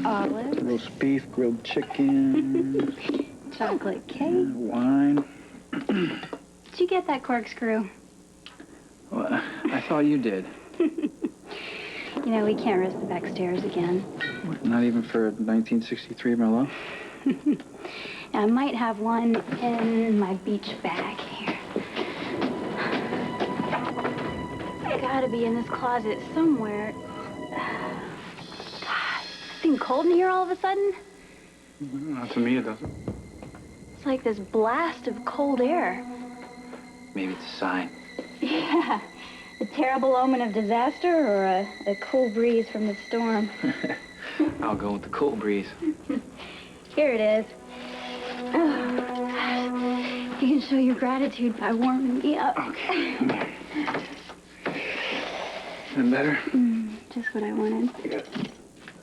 Olives. Roast beef, grilled chicken. Chocolate cake. Wine. Did you get that corkscrew? Well, I thought you did. You know, we can't risk the back stairs again. What, not even for 1963 Merlot? I might have one in my beach bag here. It's gotta be in this closet somewhere. God, it's getting cold in here all of a sudden. Not to me, it doesn't. It's like this blast of cold air. Maybe it's a sign. Yeah, a terrible omen of disaster or a cool breeze from the storm. I'll go with the cool breeze. Here it is. Oh, you can show your gratitude by warming me up. Okay, come here. Is that better? Just what I wanted. Yeah.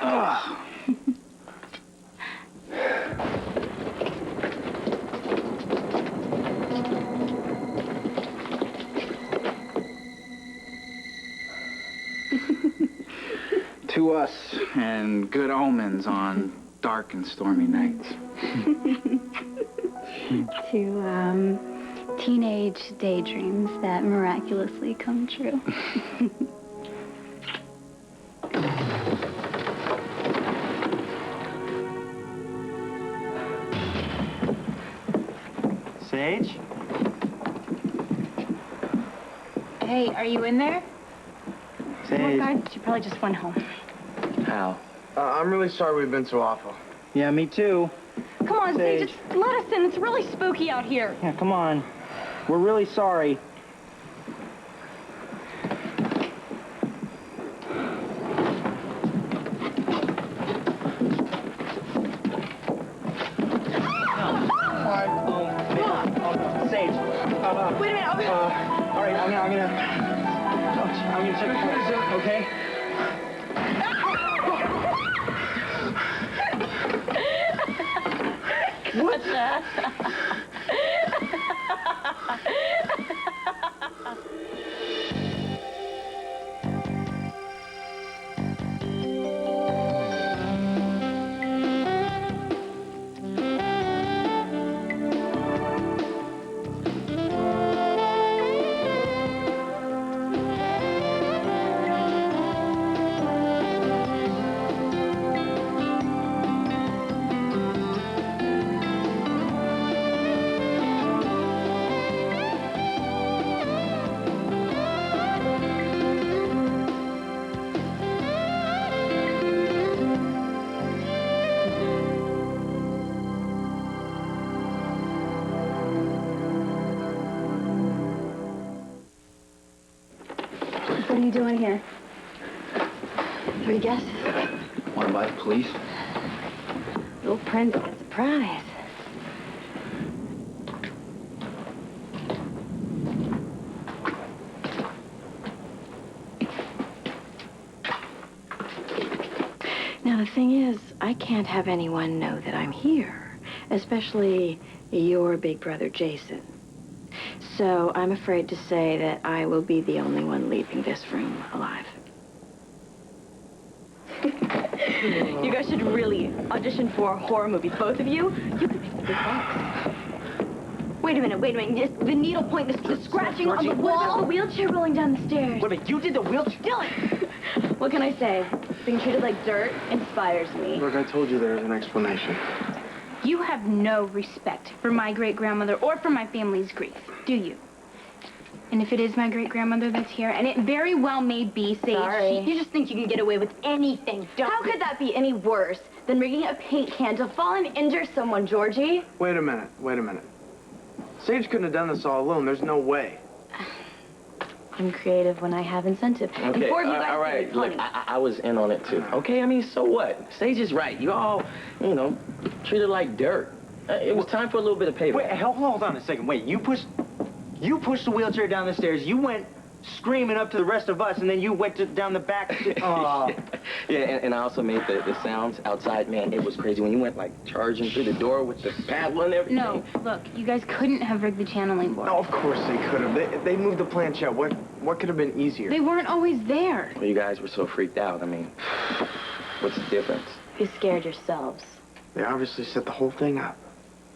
Oh. To us, and good omens on dark and stormy nights. To, teenage daydreams that miraculously come true. Sage? Hey, are you in there? Sage? Oh, God, she probably just went home. How? I'm really sorry we've been so awful. Yeah, me too. Come on, Sage. Sage, just let us in. It's really spooky out here. Yeah, come on. We're really sorry. Sage. Wait a minute. All right, I'm gonna check the place, okay? What's that? What are you doing here? Three guesses. Want to buy the police? Little Prince got a surprise. Now, the thing is, I can't have anyone know that I'm here, especially your big brother, Jason. So I'm afraid to say that I will be the only one leaving this room alive. You guys should really audition for horror movies, both of you. You could pick the big box. Wait a minute. Just the needle point, the scratching on the wall, the wheelchair rolling down the stairs. Wait a minute, you did the wheelchair? Dylan! What can I say? Being treated like dirt inspires me. Look, I told you there's an explanation. You have no respect for my great-grandmother or for my family's grief, do you? And if it is my great-grandmother that's here, and it very well may be, Sage, Sorry. you just think you can get away with anything, don't How you? could that be any worse than rigging a paint can to fall and injure someone, Georgie? Wait a minute. Sage couldn't have done this all alone. There's no way. I'm creative when I have incentive. And Okay, four of you guys all right. think it's funny. Look, I was in on it, too. Okay, I mean, so what? Sage is right. You all, treated like dirt. It was time for a little bit of payback. Wait, hold on a second. Wait, you pushed the wheelchair down the stairs. You went screaming up to the rest of us, and then you went down the back. Yeah, and I also made the sounds outside. Man, it was crazy when you went, like, charging through the door with the paddle and everything. No, look, you guys couldn't have rigged the channeling board. No, of course they could have. They moved the planchette. What could have been easier? They weren't always there. Well, you guys were so freaked out. I mean, what's the difference? You scared yourselves. They obviously set the whole thing up.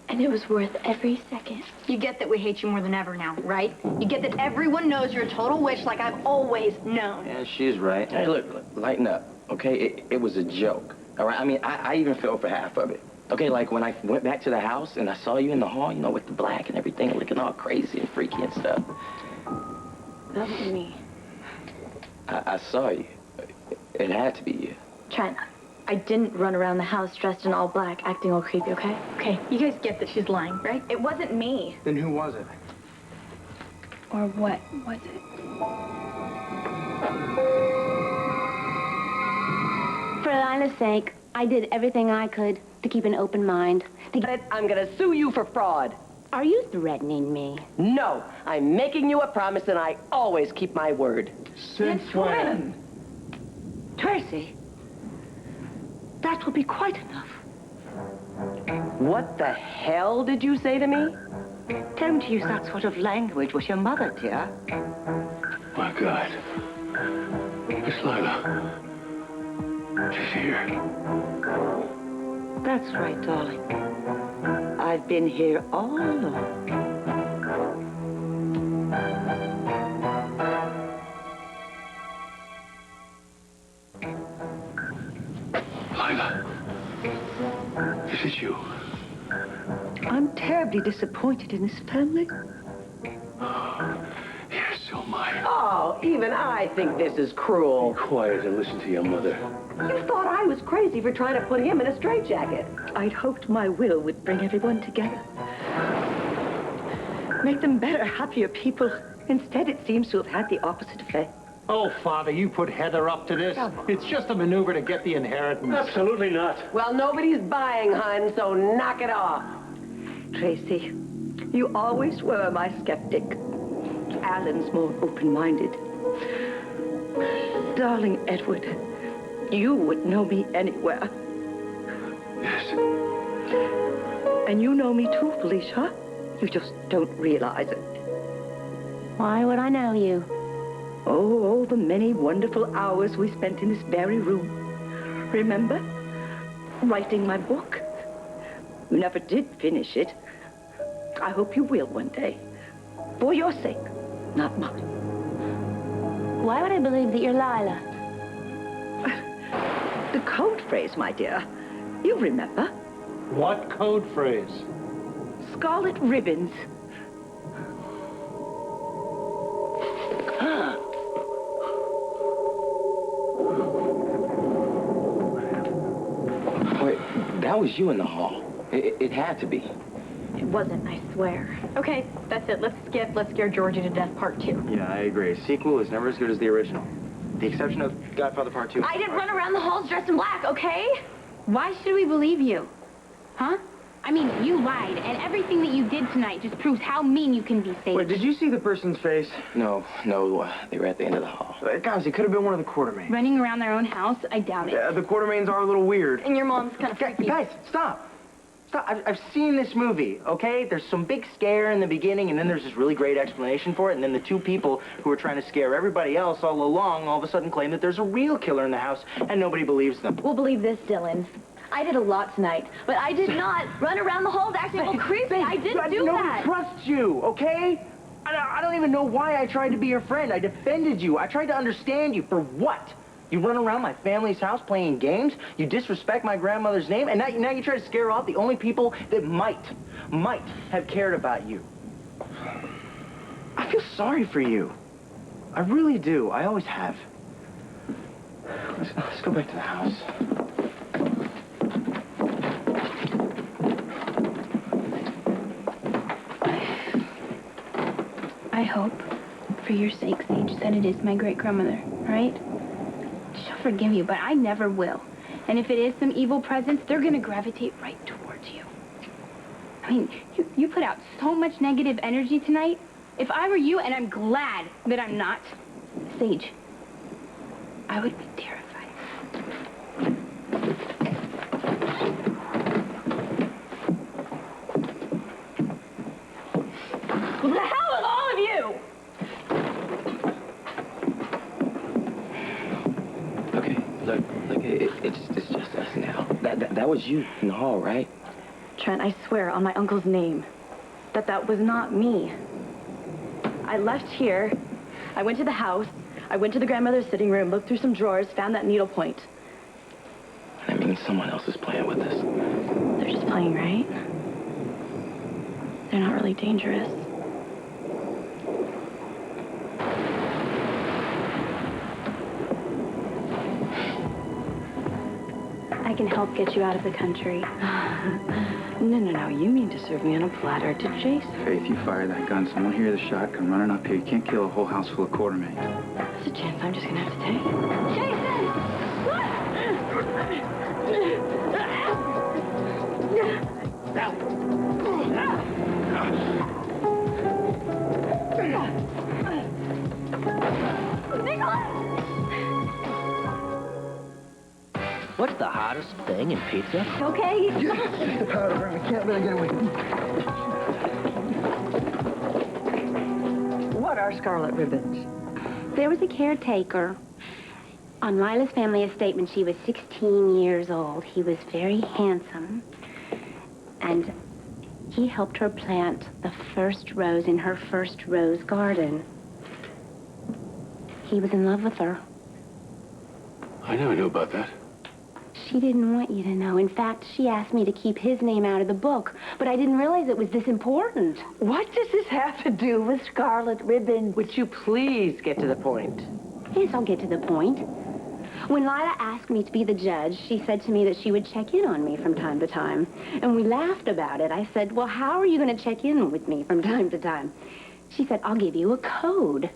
And it was worth every second. You get that we hate you more than ever now, right? You get that everyone knows you're a total witch like I've always known. Yeah, she's right. Hey, look, lighten up, okay? It was a joke, all right? I mean, I even fell for half of it. Okay, like when I went back to the house and I saw you in the hall, you know, with the black and everything, looking all crazy and freaky and stuff. That was me. I saw you. It had to be you. Trent, I didn't run around the house dressed in all black, acting all creepy, okay? Okay, you guys get that she's lying, right? It wasn't me. Then who was it? Or what was it? For Lila's sake, I did everything I could to keep an open mind. I'm gonna sue you for fraud. Are you threatening me? No, I'm making you a promise and I always keep my word. Since when? Tracy, that will be quite enough. What the hell did you say to me? Don't use that sort of language with your mother, dear. My God. Miss Lila. She's here. That's right, darling. I've been here all along. Lila. Is it you? I'm terribly disappointed in this family. Yes, so am I. Oh, even I think this is cruel. Be quiet and listen to your mother. You thought I was crazy for trying to put him in a straitjacket. I'd hoped my will would bring everyone together. Make them better, happier people. Instead, it seems to have had the opposite effect. Oh, Father, you put Heather up to this. It's just a maneuver to get the inheritance. Absolutely not. Well, nobody's buying, hon, so knock it off. Tracy, you always were my skeptic. Alan's more open-minded. Darling Edward, you would know me anywhere. Yes. And you know me too, Felicia. You just don't realize it. Why would I know you? Oh, all the many wonderful hours we spent in this very room. Remember? Writing my book. You never did finish it. I hope you will one day. For your sake, not mine. Why would I believe that you're Lila? The code phrase, my dear. You remember. What code phrase? Scarlet ribbons. Wait, that was you in the hall. It had to be. It wasn't, I swear. Okay, that's it. Let's skip Let's Scare Georgie to Death Part 2. Yeah, I agree. Sequel is never as good as the original. The exception of Godfather Part 2. I didn't run around the halls dressed in black, okay? Why should we believe you? Huh? I mean, you lied, and everything that you did tonight just proves how mean you can be, Sage. Wait, did you see the person's face? No, they were at the end of the hall. Guys, it could have been one of the Quartermaine. Running around their own house? I doubt it. The Quartermaines are a little weird. And your mom's kind of freaky. Guys, stop. Stop. I've seen this movie, okay? There's some big scare in the beginning, and then there's this really great explanation for it, and then the two people who are trying to scare everybody else all along all of a sudden claim that there's a real killer in the house, and nobody believes them. We'll believe this, Dylan. I did a lot tonight, but I did not run around the halls acting all creepy. I didn't do Nobody that. trusts you, okay? I don't even know why I tried to be your friend. I defended you. I tried to understand you. For what? You run around my family's house playing games, you disrespect my grandmother's name, and now you try to scare off the only people that might have cared about you. I feel sorry for you. I really do. I always have. Let's go back to the house. I hope, for your sake, Sage, that it is my great-grandmother, right? She'll forgive you, but I never will. And if it is some evil presence, they're gonna gravitate right towards you. I mean, you put out so much negative energy tonight. If I were you, and I'm glad that I'm not, Sage, I would be terrified. What the hell with all of you? Okay, look, it's just us now. That was you in the hall, right? Trent, I swear on my uncle's name that was not me. I left here. I went to the house. I went to the grandmother's sitting room, looked through some drawers, found that needlepoint. That means someone else is playing with us. They're just playing, right? They're not really dangerous. I can help get you out of the country. No. You mean to serve me on a platter to Jason? Faith, you fire that gun. Someone hear the shot, come running up here. You can't kill a whole house full of Quartermaine. That's a chance I'm just gonna have to take. What's the hottest thing in pizza? Okay? The powder burn. We can't let it get away. What are scarlet ribbons? There was a caretaker. On Lila's family estate when she was 16 years old. He was very handsome. And he helped her plant the first rose in her first rose garden. He was in love with her. I never knew about that. She didn't want you to know. In fact, she asked me to keep his name out of the book. But I didn't realize it was this important. What does this have to do with scarlet ribbons? Would you please get to the point? Yes, I'll get to the point. When Lila asked me to be the judge, she said to me that she would check in on me from time to time. And we laughed about it. I said, well, how are you going to check in with me from time to time? She said, I'll give you a code.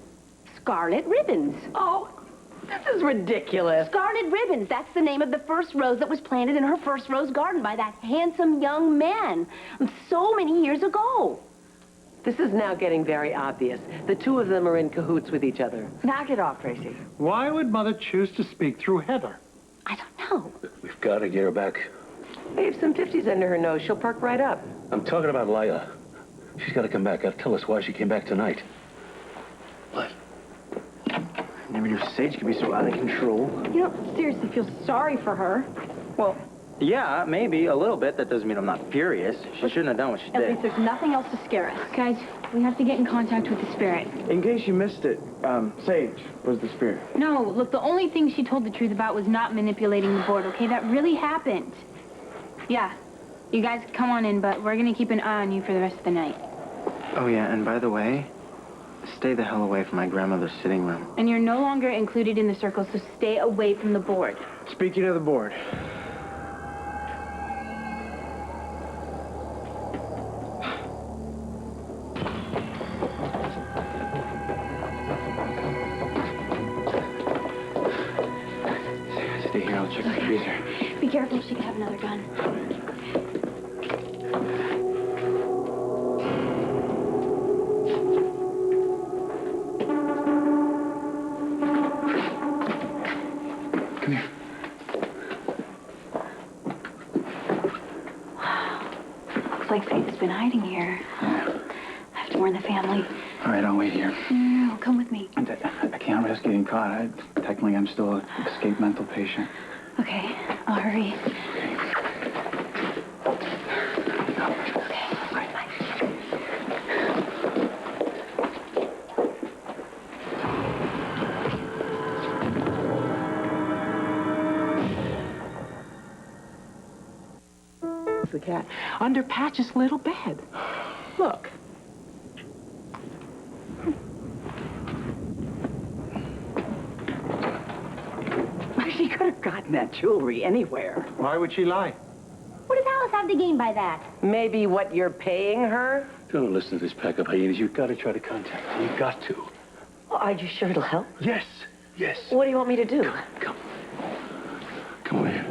Scarlet ribbons. Oh, this is ridiculous. Scarlet ribbons. That's the name of the first rose that was planted in her first rose garden by that handsome young man so many years ago. This is now getting very obvious. The two of them are in cahoots with each other. Knock it off, Tracy. Why would Mother choose to speak through Heather? I don't know. We've got to get her back. Wave some 50s under her nose. She'll perk right up. I'm talking about Lila. She's got to come back. Tell us why she came back tonight. What? Never knew Sage could be so out of control. You don't seriously feel sorry for her. Well, yeah, maybe a little bit. That doesn't mean I'm not furious. She shouldn't have done what she At did. least there's nothing else to scare us. Guys, we have to get in contact with the spirit. In case you missed it, Sage was the spirit. No, look, the only thing she told the truth about was not manipulating the board, okay? That really happened. Yeah. You guys come on in, but we're going to keep an eye on you for the rest of the night. Oh, yeah, and by the way, stay the hell away from my grandmother's sitting room. And you're no longer included in the circle, so stay away from the board. Speaking of the board. Stay here, I'll check the freezer. Be careful, she could have another gun. Come here. Looks like Faith has been hiding here. Yeah. I have to warn the family. All right, I'll wait here. No, come with me. I can't risk getting caught. Technically, I'm still an escaped mental patient. Okay, I'll hurry. The cat under Patch's little bed. Look. She could have gotten that jewelry anywhere. Why would she lie? What does Alice have to gain by that? Maybe what you're paying her? Don't listen to this pack of hyenas. You've got to try to contact her. You've got to. Well, are you sure it'll help? Yes. Yes. What do you want me to do? Come. Come over here.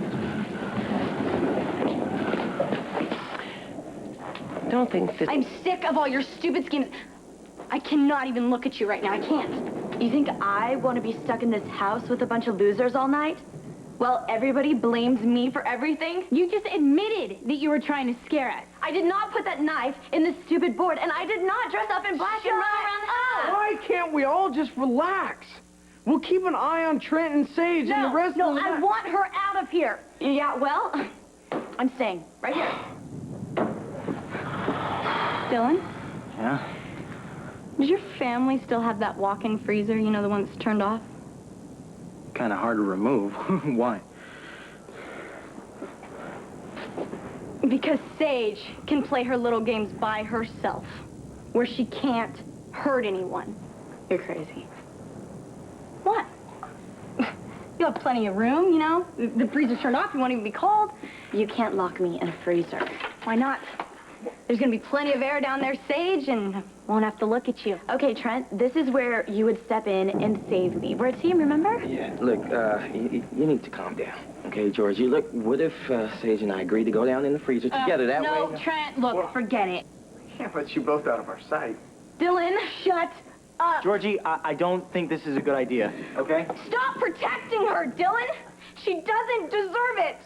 Don't think that... I'm sick of all your stupid schemes. I cannot even look at you right now. I can't. You think I want to be stuck in this house with a bunch of losers all night? Well, everybody blames me for everything. You just admitted that you were trying to scare us. I did not put that knife in this stupid board, and I did not dress up in black and run around the house. Why can't we all just relax? We'll keep an eye on Trent and Sage and the rest of the I want her out of here. Yeah, well, I'm staying right here. Dylan? Yeah? Does your family still have that walk-in freezer? You know, the one that's turned off? Kind of hard to remove. Why? Because Sage can play her little games by herself, where she can't hurt anyone. You're crazy. What? You have plenty of room, you know? The freezer's turned off, you won't even be cold. You can't lock me in a freezer. Why not? There's gonna be plenty of air down there, Sage, and I won't have to look at you. Okay, Trent, this is where you would step in and save me. We're a team, remember? Yeah, look, you need to calm down. Okay, Georgie, look, what if Sage and I agreed to go down in the freezer together that way? No, Trent, look, forget it. Can't let you both out of our sight. Dylan, shut up. Georgie, I don't think this is a good idea, okay? Stop protecting her, Dylan. She doesn't deserve it.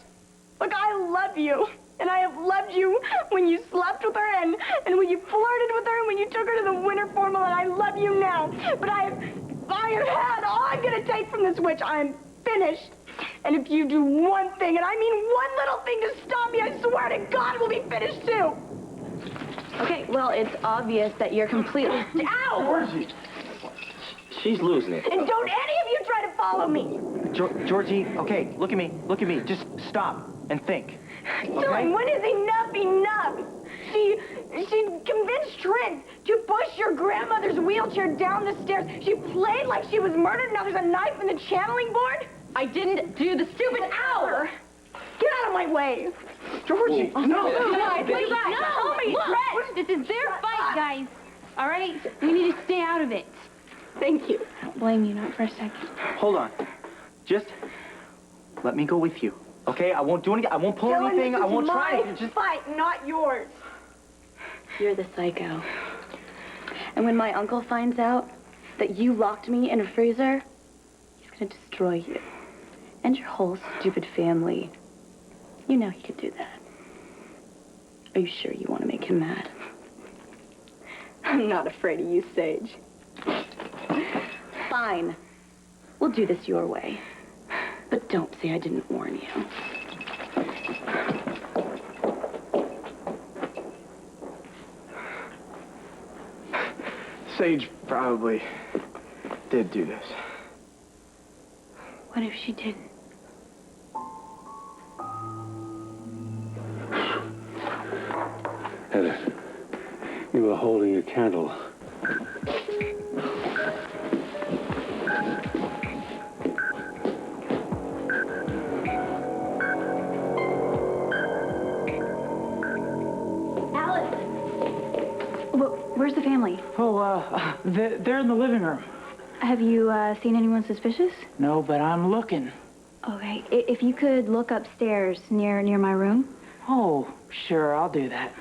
Look, I love you. And I have loved you when you slept with her and when you flirted with her and when you took her to the winter formal, and I love you now. But I have had all I'm going to take from this witch. I'm finished. And if you do one thing, and I mean one little thing to stop me, I swear to God we'll be finished too. Okay, well, it's obvious that you're completely... Ow! Georgie! She's losing it. And don't any of you try to follow me. Georgie, okay, look at me. Look at me. Just stop and think. Dylan, when is enough enough? She convinced Trent to push your grandmother's wheelchair down the stairs. She played like she was murdered. Now there's a knife in the channeling board. I didn't do the stupid hour. Get out of my way. Georgie, no. No, tell me, Trent. This is their fight, guys. All right? We need to stay out of it. Thank you. I don't blame you, not for a second. Hold on. Just let me go with you. Okay, I won't do anything. I won't pull anything. I won't try. Just fight, not yours. You're the psycho. And when my uncle finds out that you locked me in a freezer, he's gonna destroy you and your whole stupid family. You know he could do that. Are you sure you want to make him mad? I'm not afraid of you, Sage. Fine. We'll do this your way. But don't say I didn't warn you. Sage probably did do this. What if she didn't? Heather, you were holding a candle. Where's the family? Oh, they're in the living room. Have you seen anyone suspicious? No, but I'm looking. Okay, if you could look upstairs near my room. Oh, sure, I'll do that.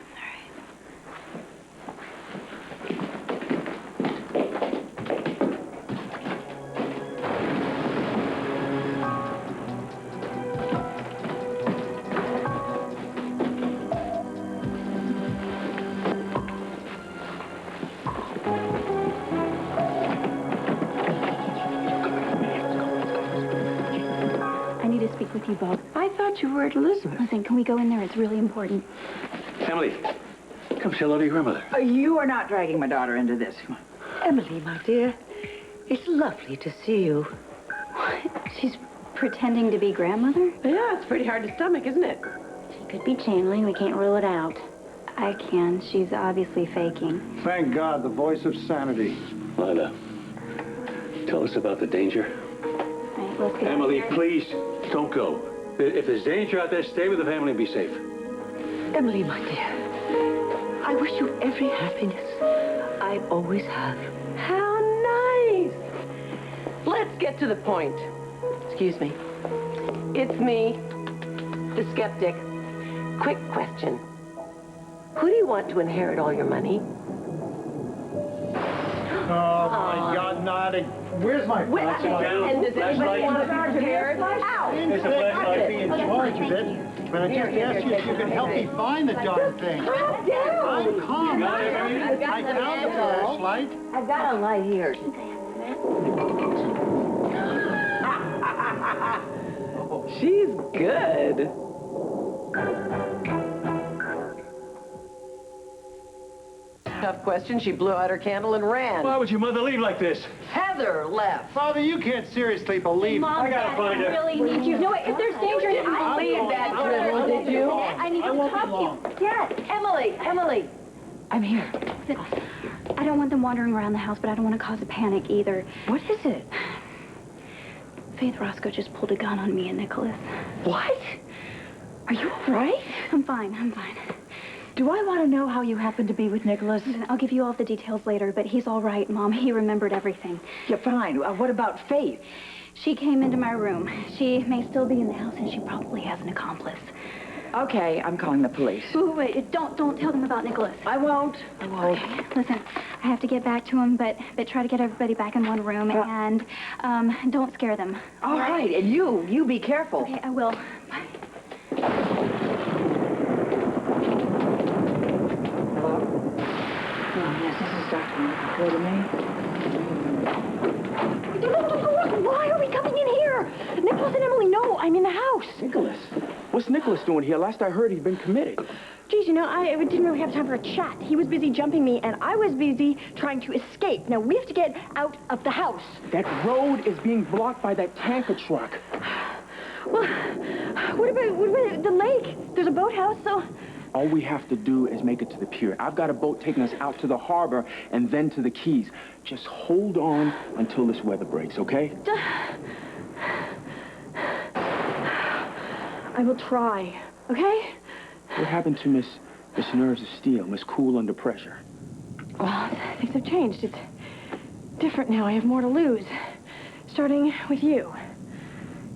Speak with you both. I thought you were at Elizabeth. Listen, can we go in there? It's really important. Emily, come say hello to your grandmother. You are not dragging my daughter into this. Emily, my dear, it's lovely to see you. What? She's pretending to be grandmother? Yeah, it's pretty hard to stomach, isn't it? She could be channeling. We can't rule it out. I can. She's obviously faking. Thank God, the voice of sanity. Lila, tell us about the danger. All right, let's get Emily, out there. please, don't go. If there's danger out there, stay with the family and be safe. Emily, my dear, I wish you every happiness. I always have. How nice. Let's get to the point. Excuse me. It's me, the skeptic. Quick question. Who do you want to inherit all your money? Oh, my God, not a... Where's my flashlight? And does anybody want to be prepared? Ow! There's a flashlight being in charge of it. But I just asked you if you could help me find the darn thing. Calm down! I'm calm. I found the flashlight. I've got a light here. She's good. Tough question. She blew out her candle and ran. Why would your mother leave like this? Heather left. Father, you can't seriously believe Mom, I gotta Dad, find I her. really need you. No, if there's danger, I believe that dribble, did you? I need to talk to you. Dad, Emily. I'm here. I don't want them wandering around the house, but I don't want to cause a panic either. What is it? Faith Roscoe just pulled a gun on me and Nicholas. What? Are you all right? I'm fine. Do I want to know how you happened to be with Nicholas? I'll give you all the details later, but he's all right, Mom. He remembered everything. Yeah, fine. What about Faith? She came into my room. She may still be in the house, and she probably has an accomplice. Okay, I'm calling the police. Wait, don't tell them about Nicholas. I won't. Okay, listen, I have to get back to him, but try to get everybody back in one room, and don't scare them. All right, and you be careful. Okay, I will. Bye. Hello? Oh, yes, this is Dr. Quartermaine. Why are we coming in here? Nicholas and Emily, no, I'm in the house. Nicholas? What's Nicholas doing here? Last I heard, he'd been committed. Geez, you know, I didn't really have time for a chat. He was busy jumping me, and I was busy trying to escape. Now, we have to get out of the house. That road is being blocked by that tanker truck. Well, what about the lake? There's a boathouse, so... All we have to do is make it to the pier. I've got a boat taking us out to the harbor and then to the Keys. Just hold on until this weather breaks, okay? I will try, okay? What happened to Miss Nerves of Steel, Miss Cool Under Pressure? Well, things have changed. It's different now. I have more to lose. Starting with you.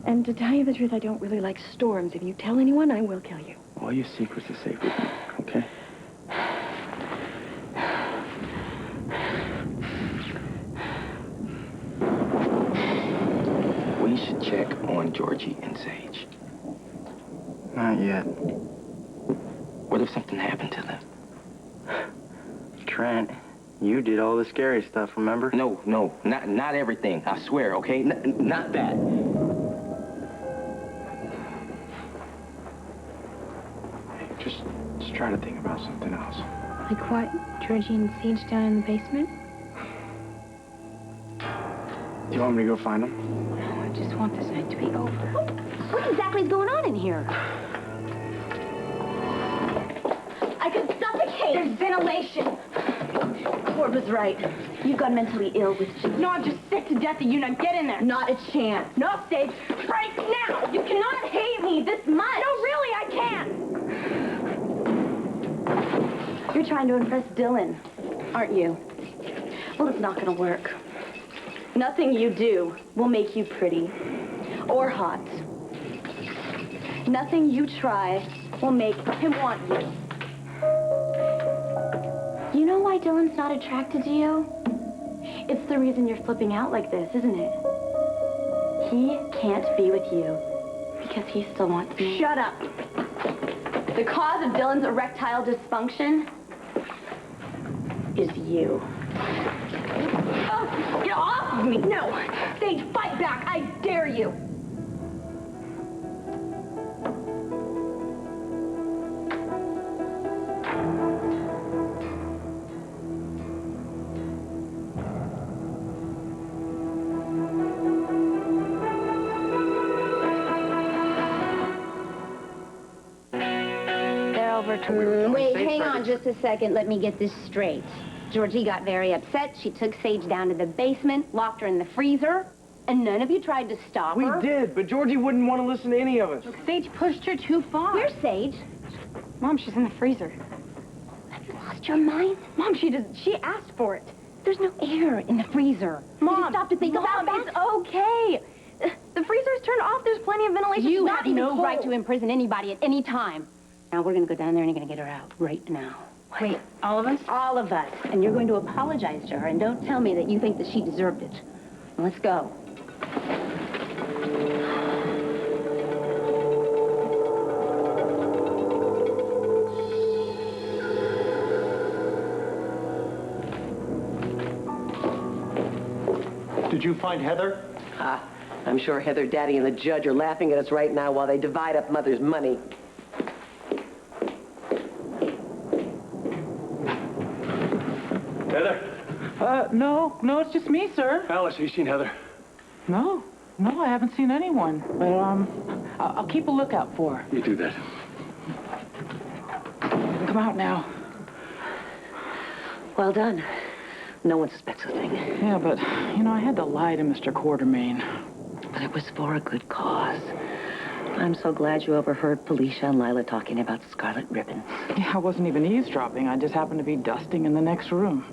And to tell you the truth, I don't really like storms. If you tell anyone, I will kill you. All your secrets are safe with me, okay? We should check on Georgie and Sage. Not yet. What if something happened to them? Trent, you did all the scary stuff, remember? No, not everything. I swear, okay? Not that. Just try to think about something else. Like what? Georgie and Sage down in the basement? Do you want me to go find them? No, I just want this night to be over. What exactly is going on in here? I could suffocate. There's ventilation. Ford was right. You got mentally ill with you. No, I'm just sick to death of you. Now get in there. Not a chance. No, Sage. Right now. You cannot hate me this much. No, really, I can't. You're trying to impress Dylan, aren't you? Well, it's not gonna work. Nothing you do will make you pretty or hot. Nothing you try will make him want you. You know why Dylan's not attracted to you? It's the reason you're flipping out like this, isn't it? He can't be with you because he still wants me. Shut up. The cause of Dylan's erectile dysfunction is you. Oh, get off of me! No! Sage, fight back! I dare you! They're over to... Wait, hang on just a second. Let me get this straight. Georgie got very upset. She took Sage down to the basement, locked her in the freezer, and none of you tried to stop her. We did, but Georgie wouldn't want to listen to any of us. Look, Sage pushed her too far. Where's Sage? Mom, she's in the freezer. Have you lost your mind? Mom, she asked for it. There's no air in the freezer. Mom, Did you stop to think about that? It's okay. The freezer's turned off. There's plenty of ventilation. You She's not have even no cold. right to imprison anybody at any time. Now we're going to go down there and you're going to get her out right now. Wait, all of us? All of us. And you're going to apologize to her, and don't tell me that you think that she deserved it. Let's go. Did you find Heather? I'm sure Heather, Daddy, and the judge are laughing at us right now while they divide up Mother's money. No, it's just me, sir. Alice, have you seen Heather? No, I haven't seen anyone. But, I'll keep a lookout for her. You do that. Come out now. Well done. No one suspects a thing. Yeah, but, I had to lie to Mr. Quartermaine. But it was for a good cause. I'm so glad you overheard Felicia and Lila talking about scarlet ribbons. Yeah, I wasn't even eavesdropping. I just happened to be dusting in the next room.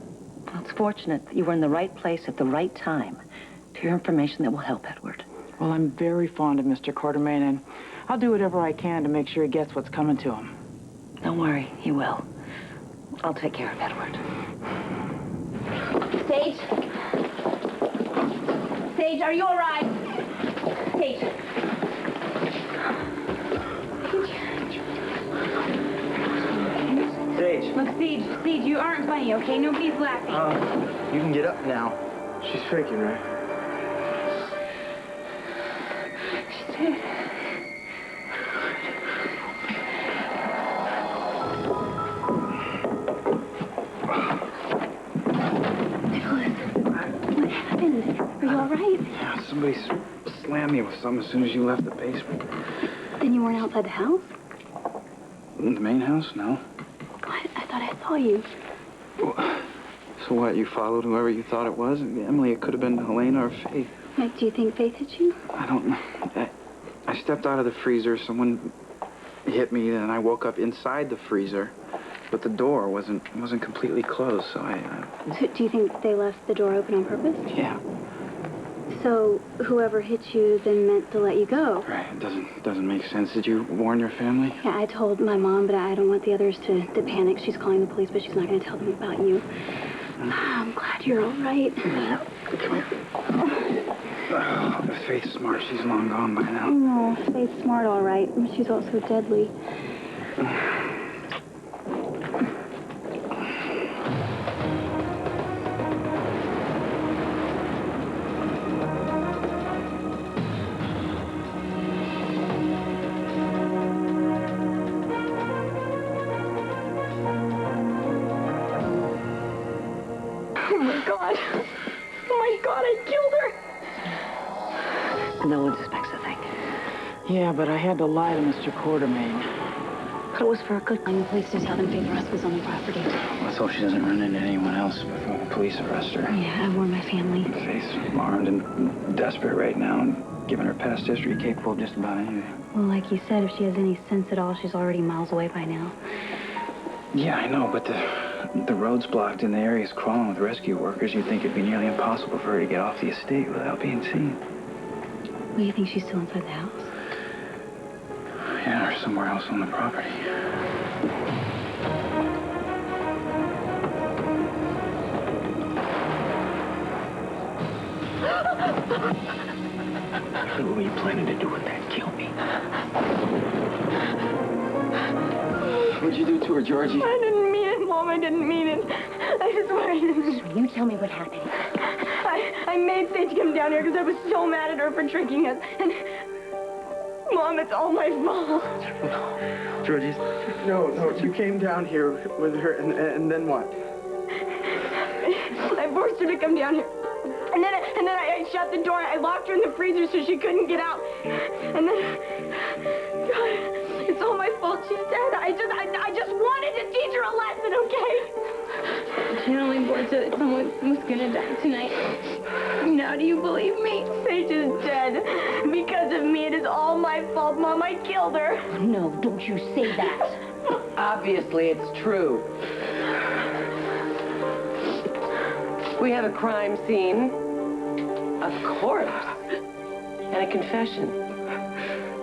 Well, it's fortunate that you were in the right place at the right time to hear information that will help Edward. Well, I'm very fond of Mr. Quartermaine, and I'll do whatever I can to make sure he gets what's coming to him. Don't worry, he will. I'll take care of Edward. Sage? Sage, are you all right? Sage. Sage. Look, Sage, you aren't funny, okay? Nobody's laughing. You can get up now. She's faking, right? She's dead. What happened? Are you all right? Yeah, somebody slammed me with something as soon as you left the basement. Then you weren't outside the house? In the main house? No. What? I thought I saw you. So what, you followed whoever you thought it was? Emily, it could have been Helena or Faith. Like, do you think Faith hit you? I don't know. I stepped out of the freezer, someone hit me, and I woke up inside the freezer. But the door wasn't completely closed, so So do you think they left the door open on purpose? Yeah. So whoever hit you then meant to let you go? Right, it doesn't make sense. Did you warn your family? Yeah, I told my mom, but I don't want the others to panic. She's calling the police, but she's not going to tell them about you. I'm glad you're all right. If Faith's smart, she's long gone by now. No, Faith's smart, all right. She's also deadly. I killed her. No one suspects a thing. Yeah, but I had to lie to Mr. Quartermaine. But it was for a good I'm the police to tell them Faith Russ was on the property. Let's hope she doesn't run into anyone else before the police arrest her. Yeah, I warned my family. Faith's armed and desperate right now, and given her past history, capable of just about anything. Well, like you said, if she has any sense at all, she's already miles away by now. Yeah, I know, but the road's blocked and the area's crawling with rescue workers. You'd think it'd be nearly impossible for her to get off the estate without being seen. Well, you think she's still inside the house? Yeah, or somewhere else on the property. What were you planning to do with that? Kill me? What'd you do to her, Georgie? I didn't mean it, Mom. I didn't mean it. I swear I didn't. You tell me what happened. I made Sage come down here because I was so mad at her for tricking us. And, Mom, it's all my fault. Georgie, no, you came down here with her, and then what? I forced her to come down here. And then I shut the door. I locked her in the freezer so she couldn't get out. And then, God, it's all my fault. She's dead. I just wanted to teach her a lesson, okay? Channeling board said that someone was gonna die tonight. Now do you believe me? Sage is dead. Because of me, it is all my fault, Mom. I killed her. No, don't you say that. Obviously, it's true. We have a crime scene, a corpse, and a confession.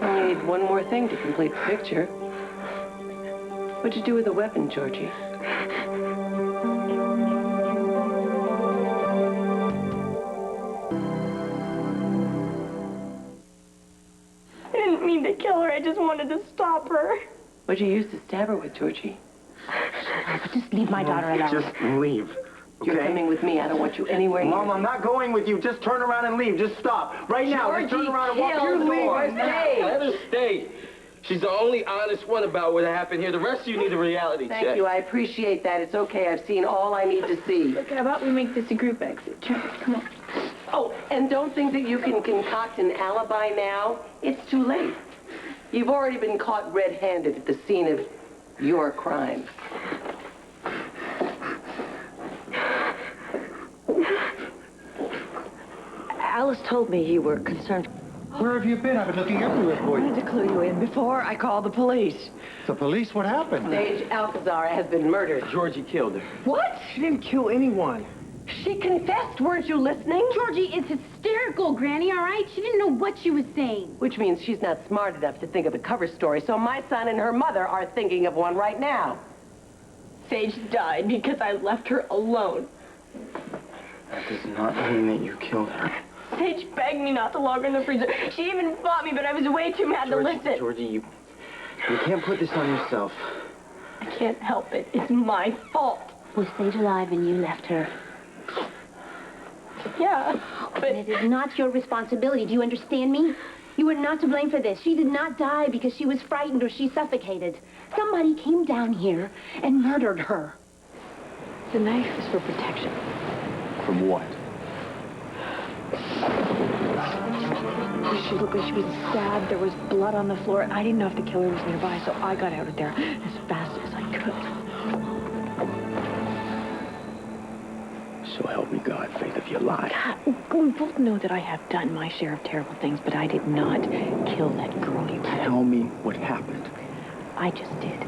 I need one more thing to complete the picture. What'd you do with the weapon, Georgie? I didn't mean to kill her. I just wanted to stop her. What'd you use to stab her with, Georgie? Just leave my daughter alone. Just leave. Okay? You're coming with me. I don't want you anywhere near. Mom, I'm not going with you. Just turn around and leave. Just stop. Right now. Just turn around and walk Georgie, through the door. Let her stay. She's the only honest one about what happened here. The rest of you need a reality check. Thank you. I appreciate that. It's okay. I've seen all I need to see. Look, how about we make this a group exit? Come on. Oh, and don't think that you can concoct an alibi now. It's too late. You've already been caught red-handed at the scene of your crime. Alice told me you were concerned. Where have you been? I've been looking everywhere for I you. wanted to clue you in before I called the police. The police? What happened? Sage Alcazar has been murdered. Georgie killed her. What? She didn't kill anyone. She confessed, weren't you listening? Georgie is hysterical, Granny, all right? She didn't know what she was saying. Which means she's not smart enough to think of a cover story, so my son and her mother are thinking of one right now. Sage died because I left her alone. That does not mean that you killed her. Sage begged me not to lock her in the freezer. She even fought me, but I was way too mad to listen. Georgie, you can't put this on yourself. I can't help it. It's my fault. Was Sage alive and you left her? Yeah, but it is not your responsibility. Do you understand me? You are not to blame for this. She did not die because she was frightened or she suffocated. Somebody came down here and murdered her. The knife is for protection. From what? She looked like she was stabbed. There was blood on the floor. I didn't know if the killer was nearby, so I got out of there as fast as I could. So help me God, Faith, if you're alive. God, we both know that I have done my share of terrible things, but I did not kill that girl you had. Tell me what happened. I just did.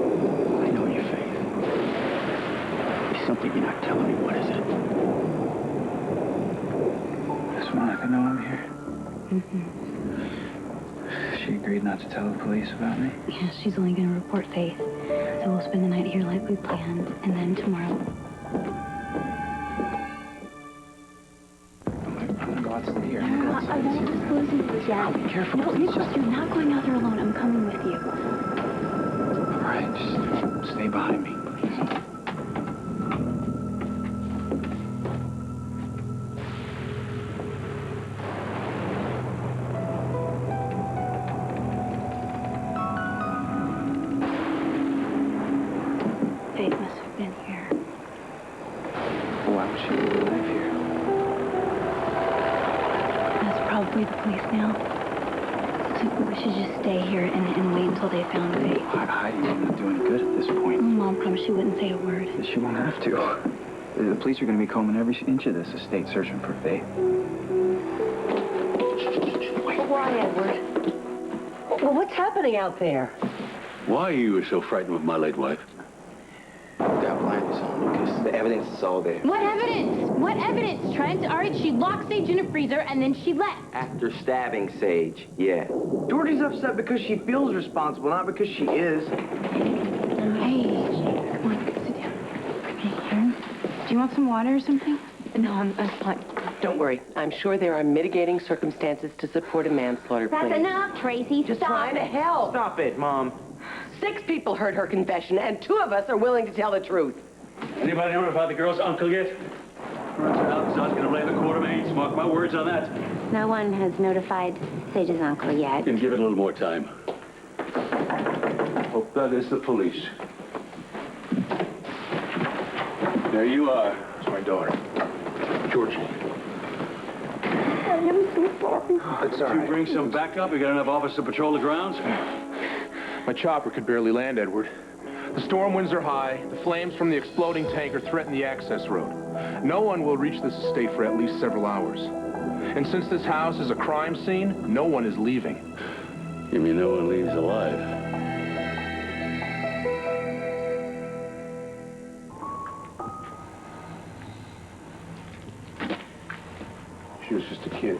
I know you, Faith. There's something you're not telling me. What is it? Does Monica know I'm here? Mm-hmm. She agreed not to tell the police about me? Yeah, she's only going to report Faith. So we'll spend the night here like we planned, and then tomorrow... I'm going to go out here. I won't disclose anything yet. Be careful, No, please. Nicholas, you're not going out there alone. I'm coming with you. All right, just stay behind me. Faith must have been here. Why would she be alive here? That's probably the police now. So we should just stay here and wait until they found Faith. Heidi isn't doing good at this point. Mom promised she wouldn't say a word. She won't have to. The police are going to be combing every inch of this estate searching for Faith. Why, Edward? Well, what's happening out there? Why are you so frightened with my late wife? Got blinders on because the evidence is all there. What evidence? What evidence, Trent? All right, she locked Sage in a freezer and then she left. After stabbing Sage, yeah. Georgie's upset because she feels responsible, not because she is. Hey, come on, sit down. Hey, here. Do you want some water or something? No, I'm fine. Don't worry. I'm sure there are mitigating circumstances to support a manslaughter plea. That's enough, Tracy. Just Stop trying to it. help. Stop it, Mom. 6 people heard her confession, and 2 of us are willing to tell the truth. Anybody notified the girl's uncle yet? Alcazar's going to blame the Quartermaine. Mark my words on that. No one has notified Sage's uncle yet. And give it a little more time. Hope that is the police. There you are. It's my daughter, Georgie. I am so sorry. It's all Did you right. bring some backup? You got enough officers to patrol the grounds? My chopper could barely land, Edward. The storm winds are high. The flames from the exploding tanker threaten the access road. No one will reach this estate for at least several hours. And since this house is a crime scene, no one is leaving. You mean no one leaves alive? She was just a kid.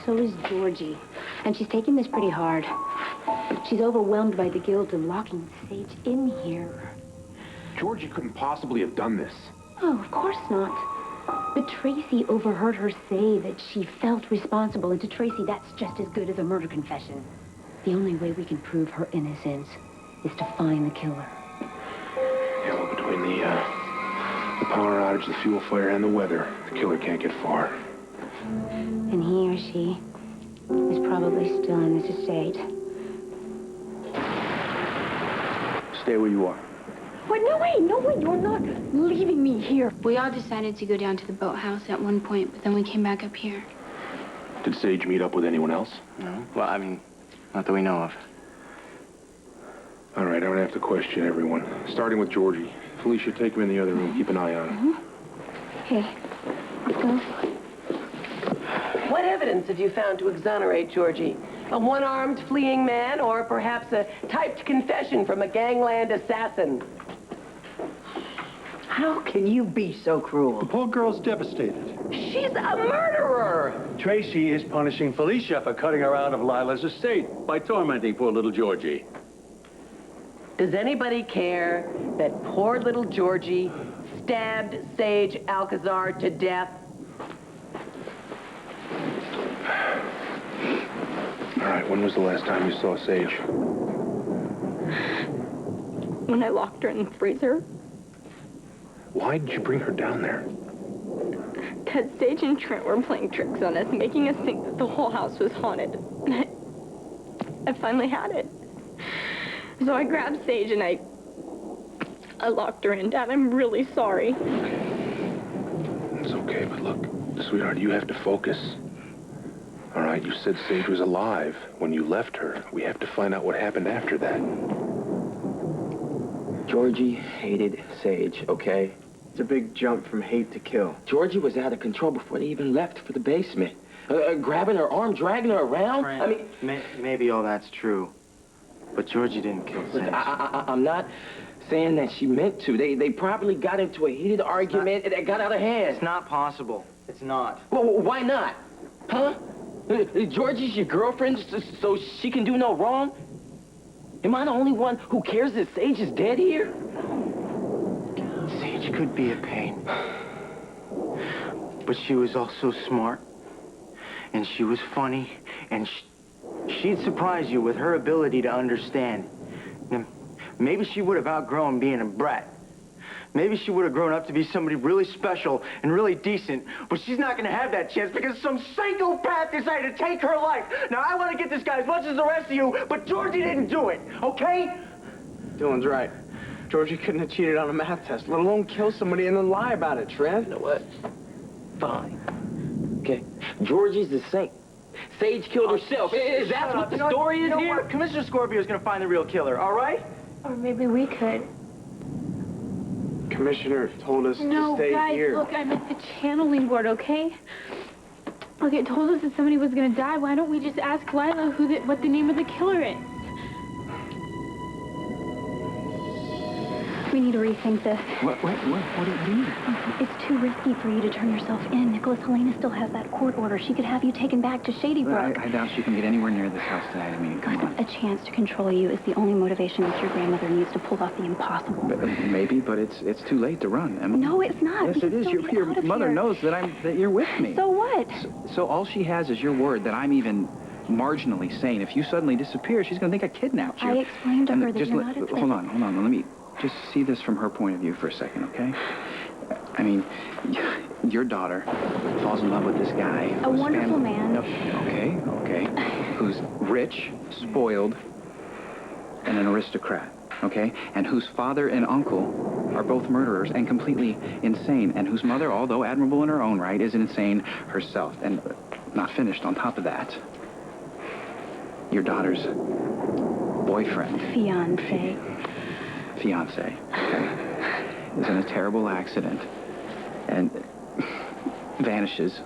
So is Georgie. And she's taking this pretty hard. She's overwhelmed by the guilt of locking Sage in here. Georgie couldn't possibly have done this. Oh, of course not. But Tracy overheard her say that she felt responsible, and to Tracy, that's just as good as a murder confession. The only way we can prove her innocence is to find the killer. Yeah, well, between the power outage, the fuel fire, and the weather, the killer can't get far. And he or she is probably still in this estate. Stay where you are. Wait, no way, you're not leaving me here. We all decided to go down to the boathouse at one point, but then we came back up here. Did Sage meet up with anyone else? No. Well, I mean, not that we know of. All right, I'm gonna have to question everyone. Starting with Georgie. Felicia, take him in the other room. Keep an eye on him. Okay, let's go. What evidence have you found to exonerate Georgie? A one-armed fleeing man, or perhaps a typed confession from a gangland assassin? How can you be so cruel? The poor girl's devastated. She's a murderer! Tracy is punishing Felicia for cutting her out of Lila's estate by tormenting poor little Georgie. Does anybody care that poor little Georgie stabbed Sage Alcazar to death? All right, when was the last time you saw Sage? When I locked her in the freezer, Why did you bring her down there? Ted, Sage, and Trent were playing tricks on us, making us think that the whole house was haunted. And I finally had it. So I grabbed Sage and I locked her in. Dad, I'm really sorry. It's okay, but look, sweetheart, you have to focus. All right, you said Sage was alive when you left her. We have to find out what happened after that. Georgie hated Sage, okay? It's a big jump from hate to kill. Georgie was out of control before they even left for the basement. Grabbing her arm, dragging her around. Frank, I mean... maybe all that's true. But Georgie didn't kill Sage. Look, I'm not saying that she meant to. They probably got into a heated argument that got out of hand. It's not possible. It's not. Well, why not? Huh? Georgie's your girlfriend, so she can do no wrong? Am I the only one who cares that Sage is dead here? Sage could be a pain. But she was also smart. And she was funny. And she'd surprise you with her ability to understand. Now, maybe she would have outgrown being a brat. Maybe she would have grown up to be somebody really special and really decent, but she's not going to have that chance because some psychopath decided to take her life. Now, I want to get this guy as much as the rest of you, but Georgie didn't do it, okay? Dylan's right. Georgie couldn't have cheated on a math test, let alone kill somebody and then lie about it, Trev. You know what? Fine. Okay. Georgie's the saint. Sage killed herself. Is that what the story is here? What? Commissioner Scorpio's going to find the real killer, all right? Or maybe we could. Commissioner told us No, to stay guys, here. look, I'm at the channeling board, okay? Look, it told us that somebody was gonna die. Why don't we just ask Lila what the name of the killer is? We need to rethink this. What do you mean? It's too risky for you to turn yourself in. Nicholas Helena still has that court order. She could have you taken back to Shady Brook. I doubt she can get anywhere near this house tonight. I mean, come on. A chance to control you is the only motivation that your grandmother needs to pull off the impossible. Maybe, but it's too late to run, Emma. No, it's not. Yes, it is. Your mother knows that you're with me. So what? So all she has is your word that I'm even marginally sane. If you suddenly disappear, she's going to think I kidnapped you. I explained to her that just you're not at hold on. Let me just see this from her point of view for a second, okay? I mean, your daughter falls in love with this guy. A wonderful man. Okay. Who's rich, spoiled, and an aristocrat, okay? And whose father and uncle are both murderers and completely insane, and whose mother, although admirable in her own right, is insane herself. And not finished on top of that. Your daughter's boyfriend. Fiance, okay, is in a terrible accident and vanishes,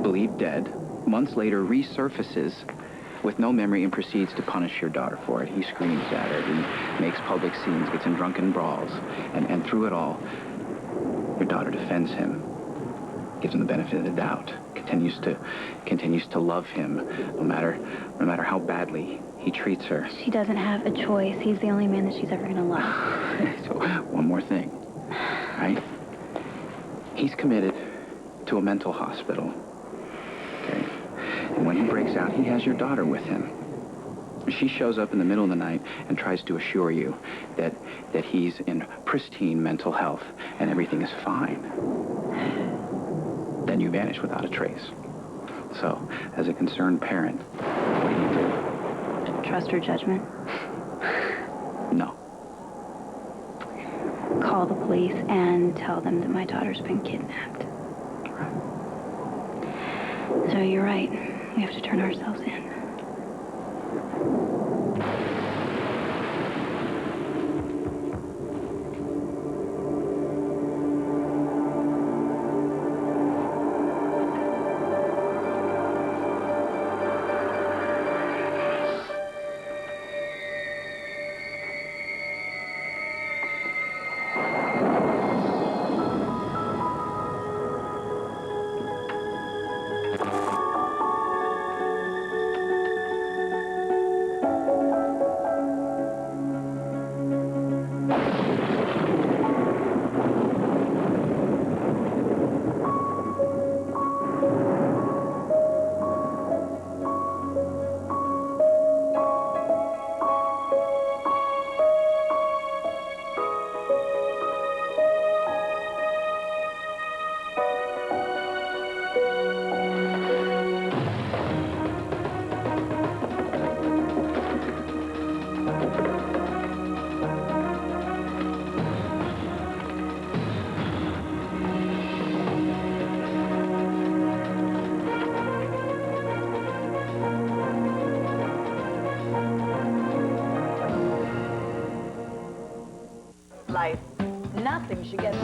believed dead. Months later, resurfaces with no memory and proceeds to punish your daughter for it. He screams at her, he makes public scenes, gets in drunken brawls, and through it all, your daughter defends him, gives him the benefit of the doubt, continues to love him, no matter how badly he treats her. She doesn't have a choice. He's the only man that she's ever gonna love. So, one more thing, right? He's committed to a mental hospital, okay? And when he breaks out, he has your daughter with him. She shows up in the middle of the night and tries to assure you that he's in pristine mental health and everything is fine. Then you vanish without a trace. So, as a concerned parent, what do you do? Trust her judgment. No. Call the police and tell them that my daughter's been kidnapped. So you're right. We have to turn ourselves in. Life. Nothing should get...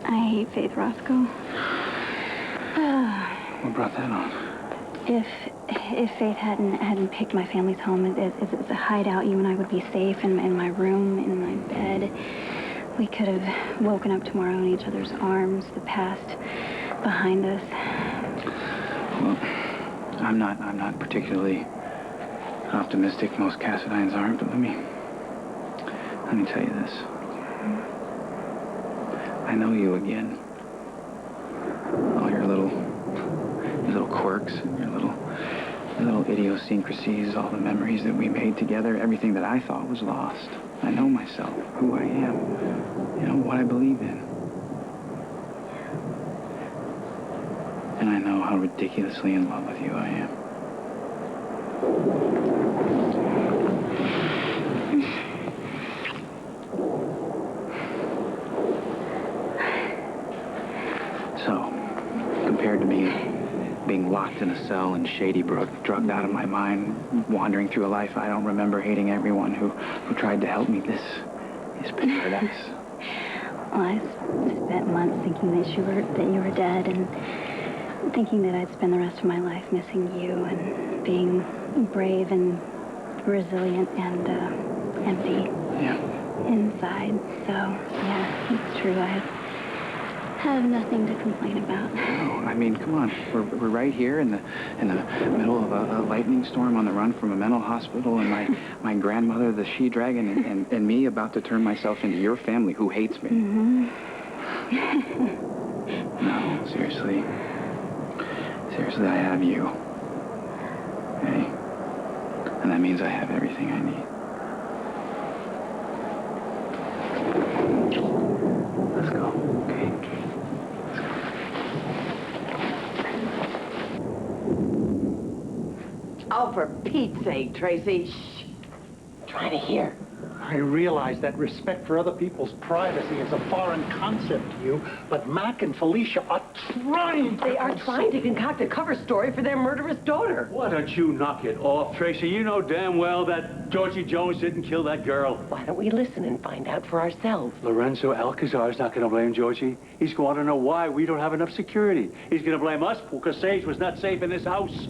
I hate Faith Roscoe. What brought that on? If Faith hadn't picked my family's home as a hideout, you and I would be safe in my room, in my bed. We could have woken up tomorrow in each other's arms, the past behind us. Well, I'm not particularly optimistic. Most Cassidines aren't, but let me tell you this. I know you again. All your little quirks, and your little idiosyncrasies, all the memories that we made together, everything that I thought was lost. I know myself, who I am, what I believe in. And I know how ridiculously in love with you I am. So, compared to me being locked in a cell in Shady Brook, drugged out of my mind, wandering through a life I don't remember, hating everyone who tried to help me, this is paradise. Well, I spent months thinking that you were dead, and thinking that I'd spend the rest of my life missing you and being brave and resilient and empty inside. So, yeah, it's true. I have nothing to complain about. No, I mean, come on. We're right here in the middle of a lightning storm on the run from a mental hospital, and my grandmother, the she-dragon, and me about to turn myself into your family who hates me. Mm-hmm. No, seriously. Seriously, I have you. Okay? And that means I have everything I need. Let's go, okay? Oh, for Pete's sake, Tracy. Shh. Trying to hear. I realize that respect for other people's privacy is a foreign concept to you, but Mac and Felicia are trying to... They are trying to concoct a cover story for their murderous daughter. Why don't you knock it off, Tracy? You know damn well that Georgie Jones didn't kill that girl. Why don't we listen and find out for ourselves? Lorenzo Alcazar's not going to blame Georgie. He's going to know why we don't have enough security. He's going to blame us because Sage was not safe in this house.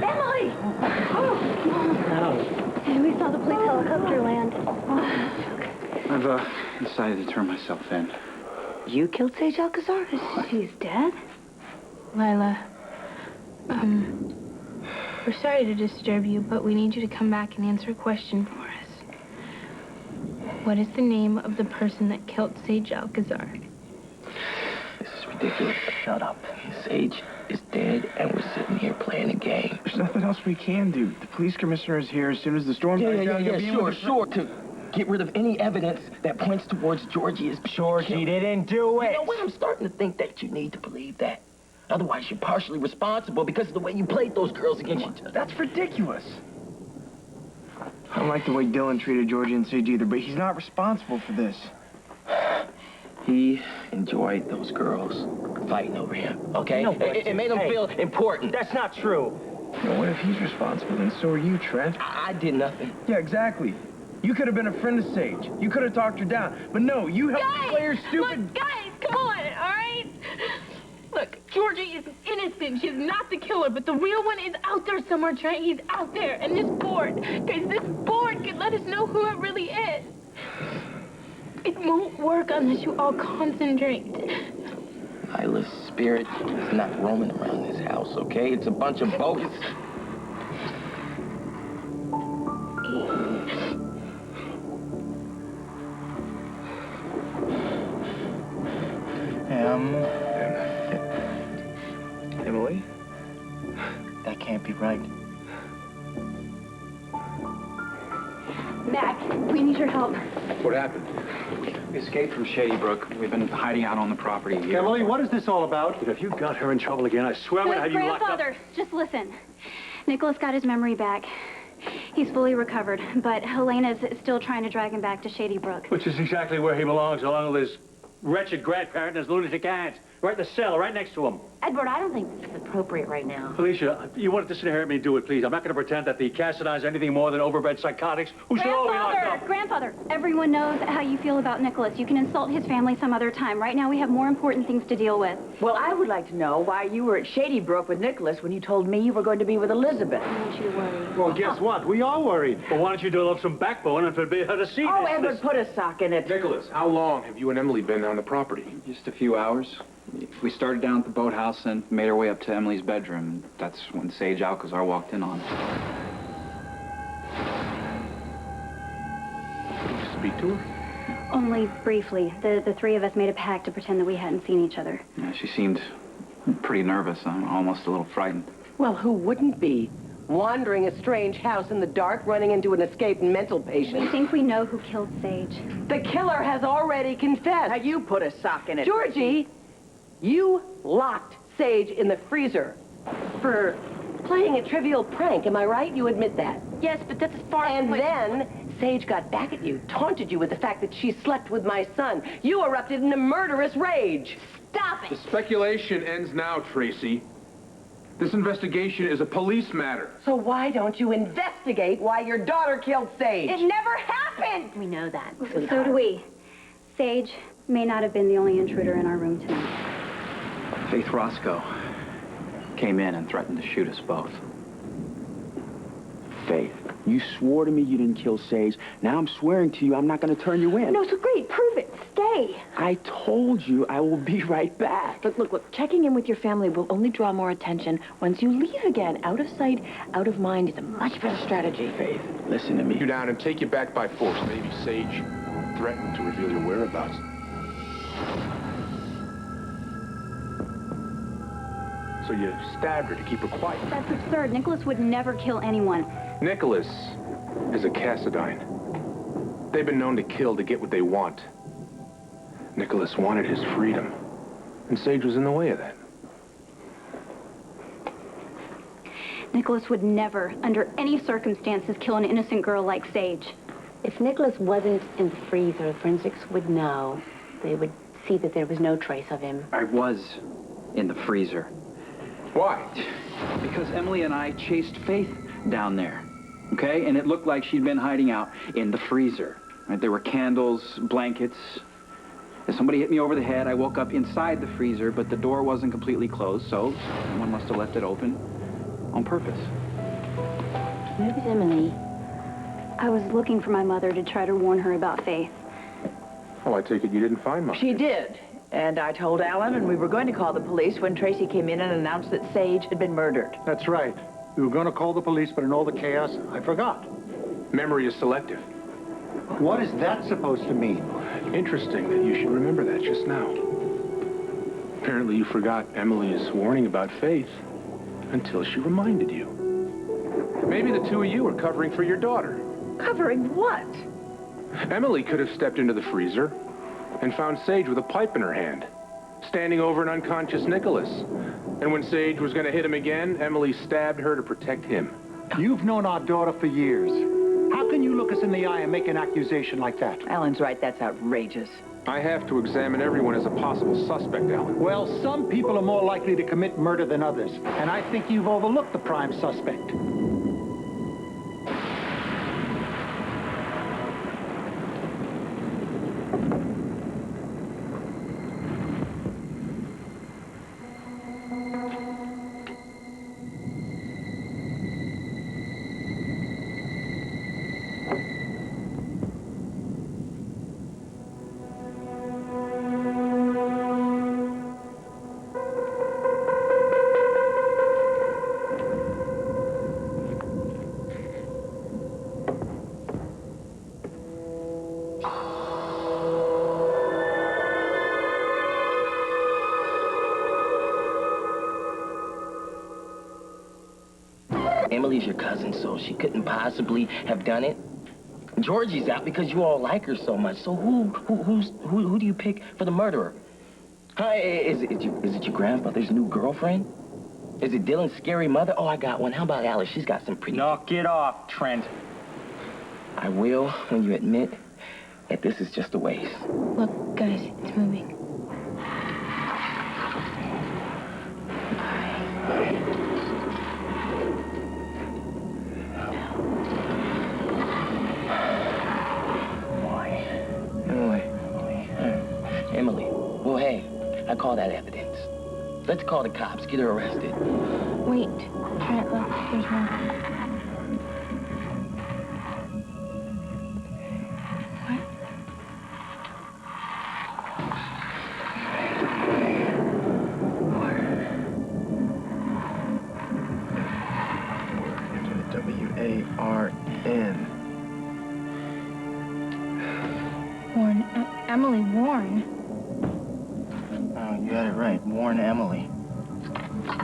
Emily! And we saw the police helicopter land. I've decided to turn myself in. You killed Sage Alcazar? She's dead? Lila, we're sorry to disturb you, but we need you to come back and answer a question for us. What is the name of the person that killed Sage Alcazar? This is ridiculous. Shut up. Sage is dead, and we're sitting here playing a game. There's nothing else we can do. The police commissioner is here as soon as the storm dies down. Sure. To get rid of any evidence that points towards Georgie is Georgie didn't do it. You know what? I'm starting to think that you need to believe that. Otherwise, you're partially responsible because of the way you played those girls against each other. That's ridiculous. I don't like the way Dylan treated Georgie and Sage either, but he's not responsible for this. He enjoyed those girls fighting over him, okay? No, it made him feel important. That's not true. You know, what if he's responsible, then so are you, Trent? I did nothing. Yeah, exactly. You could have been a friend of Sage. You could have talked her down. But no, you helped play her stupid... Look, guys, come on, all right? Look, Georgie is innocent. She's not the killer, but the real one is out there somewhere, Trent. He's out there. And this board, guys, this board could let us know who it really is. It won't work unless you all concentrate. Lila's spirit is not roaming around this house, okay? It's a bunch of bogus... Emily? That can't be right. Mac, we need your help. What happened? We escaped from Shady Brook. We've been hiding out on the property here. Emily, what is this all about? If you got her in trouble again, I swear I'm going to have you locked up. Grandfather, just listen. Nicholas got his memory back. He's fully recovered, but Helena's still trying to drag him back to Shady Brook. Which is exactly where he belongs, along with his wretched grandparent and his lunatic aunt. Right in the cell, right next to him. Edward, I don't think this is appropriate right now. Felicia, you want to disinherit me, do it, please. I'm not going to pretend that the Cassidines are anything more than overbred psychotics who should all be locked up. Grandfather, everyone knows how you feel about Nicholas. You can insult his family some other time. Right now, we have more important things to deal with. Well, I would like to know why you were at Shady Brook with Nicholas when you told me you were going to be with Elizabeth. I want you to worry. Well, guess what? We are worried. Well, why don't you develop some backbone and forbid her to see Oh, this? Edward, put a sock in it. Nicholas, how long have you and Emily been on the property? Just a few hours. We started down at the boathouse and made our way up to Emily's bedroom. That's when Sage Alcazar walked in on us. Did you speak to her? Only briefly. The three of us made a pact to pretend that we hadn't seen each other. Yeah, she seemed pretty nervous. I'm almost a little frightened. Well, who wouldn't be? Wandering a strange house in the dark, running into an escaped mental patient. We think we know who killed Sage. The killer has already confessed. Now, you put a sock in it. Georgie, you locked Sage in the freezer for playing a trivial prank. Am I right? You admit that. Yes, but that's as far as... And then Sage got back at you, taunted you with the fact that she slept with my son. You erupted in a murderous rage. Stop The it! speculation ends now, Tracy. This investigation is a police matter. So why don't you investigate why your daughter killed Sage? It never happened! We know that. So sweetheart. do we. Sage may not have been the only intruder in our room tonight. Faith Roscoe came in and threatened to shoot us both. Faith, you swore to me you didn't kill Sage. Now I'm swearing to you I'm not going to turn you in. No, so great. Prove it. Stay. I told you I will be right back. Look, checking in with your family will only draw more attention once you leave again. Out of sight, out of mind is a much better strategy. Faith, listen to me. You down and take you back by force. Maybe Sage threatened to reveal your whereabouts. So you stabbed her to keep her quiet. That's absurd. Nicholas would never kill anyone. Nicholas is a Cassidine. They've been known to kill to get what they want. Nicholas wanted his freedom, and Sage was in the way of that. Nicholas would never, under any circumstances, kill an innocent girl like Sage. If Nicholas wasn't in the freezer, forensics would know. They would see that there was no trace of him. I was in the freezer. Why? Because Emily and I chased Faith down there, okay? And it looked like she'd been hiding out in the freezer. Right? There were candles, blankets. If somebody hit me over the head, I woke up inside the freezer, but the door wasn't completely closed, so someone must have left it open on purpose. Where was Emily? I was looking for my mother to try to warn her about Faith. Oh, I take it you didn't find much. She did. And I told Alan, and we were going to call the police when Tracy came in and announced that Sage had been murdered. That's right. We were going to call the police, but in all the chaos, I forgot. Memory is selective. What is that supposed to mean? Interesting that you should remember that just now. Apparently you forgot Emily's warning about Faith until she reminded you. Maybe the two of you are covering for your daughter. Covering what? Emily could have stepped into the freezer and found Sage with a pipe in her hand, standing over an unconscious Nicholas. And when Sage was going to hit him again, Emily stabbed her to protect him. You've known our daughter for years. How can you look us in the eye and make an accusation like that? Alan's right, that's outrageous. I have to examine everyone as a possible suspect, Alan. Well, some people are more likely to commit murder than others, and I think you've overlooked the prime suspect. Emily's your cousin, so she couldn't possibly have done it. Georgie's out because you all like her so much. So who do you pick for the murderer? Hi, is it your grandfather's new girlfriend? Is it Dylan's scary mother? Oh, I got one. How about Alice? She's got some pretty... Knock it off, Trent. I will when you admit that this is just a waste. Look, guys, it's moving. Emily. Well, hey, I call that evidence. Let's call the cops. Get her arrested. Wait, Trent, look, there's more. What? W-A-R-N. Warren. Emily Warren. Oh, you got it right. Warren Emily.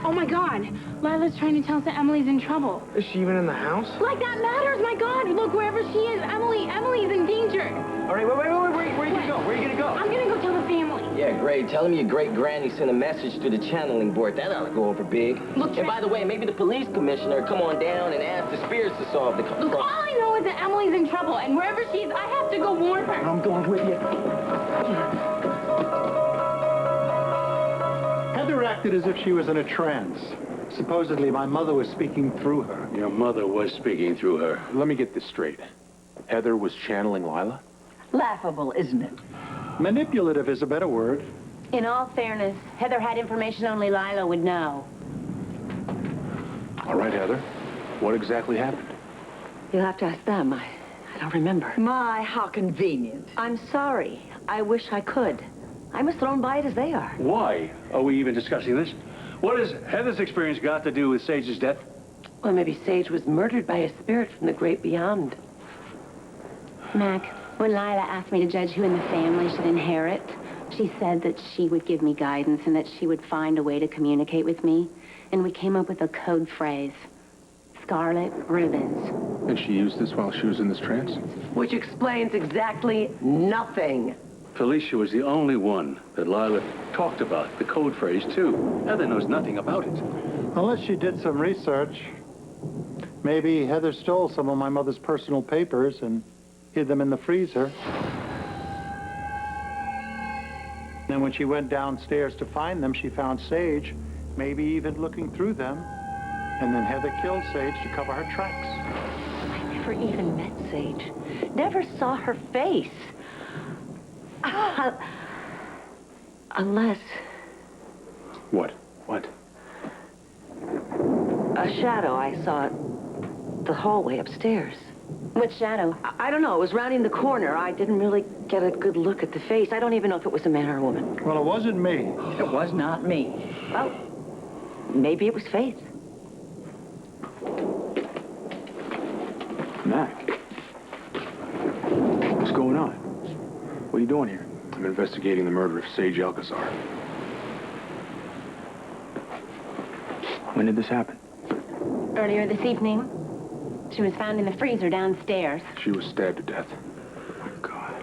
Oh, my God. Lila's trying to tell us that Emily's in trouble. Is she even in the house? Like that matters, my God. Look, wherever she is, Emily's in danger. All right, wait. Where are you gonna go? Where are you gonna go? I'm gonna go tell the family. Yeah, great. Tell him your great-granny sent a message through the channeling board. That ought to go over big. Look, and by the way, maybe the police commissioner come on down and ask the spirits to solve the Look, all I know is that Emily's in trouble, and wherever she is, I have to go warn her. I'm going with you. Heather acted as if she was in a trance. Supposedly, my mother was speaking through her. Your mother was speaking through her. Let me get this straight. Heather was channeling Lila? Laughable, isn't it? Manipulative is a better word. In all fairness, Heather had information only Lila would know. All right, Heather. What exactly happened? You'll have to ask them. I don't remember. My, how convenient. I'm sorry. I wish I could. I'm as thrown by it as they are. Why are we even discussing this? What has Heather's experience got to do with Sage's death? Well, maybe Sage was murdered by a spirit from the great beyond. Mac, when Lila asked me to judge who in the family should inherit, she said that she would give me guidance and that she would find a way to communicate with me. And we came up with a code phrase. Scarlet ribbons. And she used this while she was in this trance? Which explains exactly nothing. Felicia was the only one that Lila talked about, the code phrase, too. Heather knows nothing about it. Unless she did some research. Maybe Heather stole some of my mother's personal papers and hid them in the freezer. Then when she went downstairs to find them, she found Sage, maybe even looking through them. And then Heather killed Sage to cover her tracks. I never even met Sage. Never saw her face. Unless... What? What? A shadow I saw at the hallway upstairs. What shadow? I don't know. It was rounding the corner. I didn't really get a good look at the face. I don't even know if it was a man or a woman. Well, it wasn't me. It was not me. Well, maybe it was Faith. Mac. What's going on? What are you doing here? I'm investigating the murder of Sage Alcazar. When did this happen? Earlier this evening, she was found in the freezer downstairs. She was stabbed to death. Oh, God.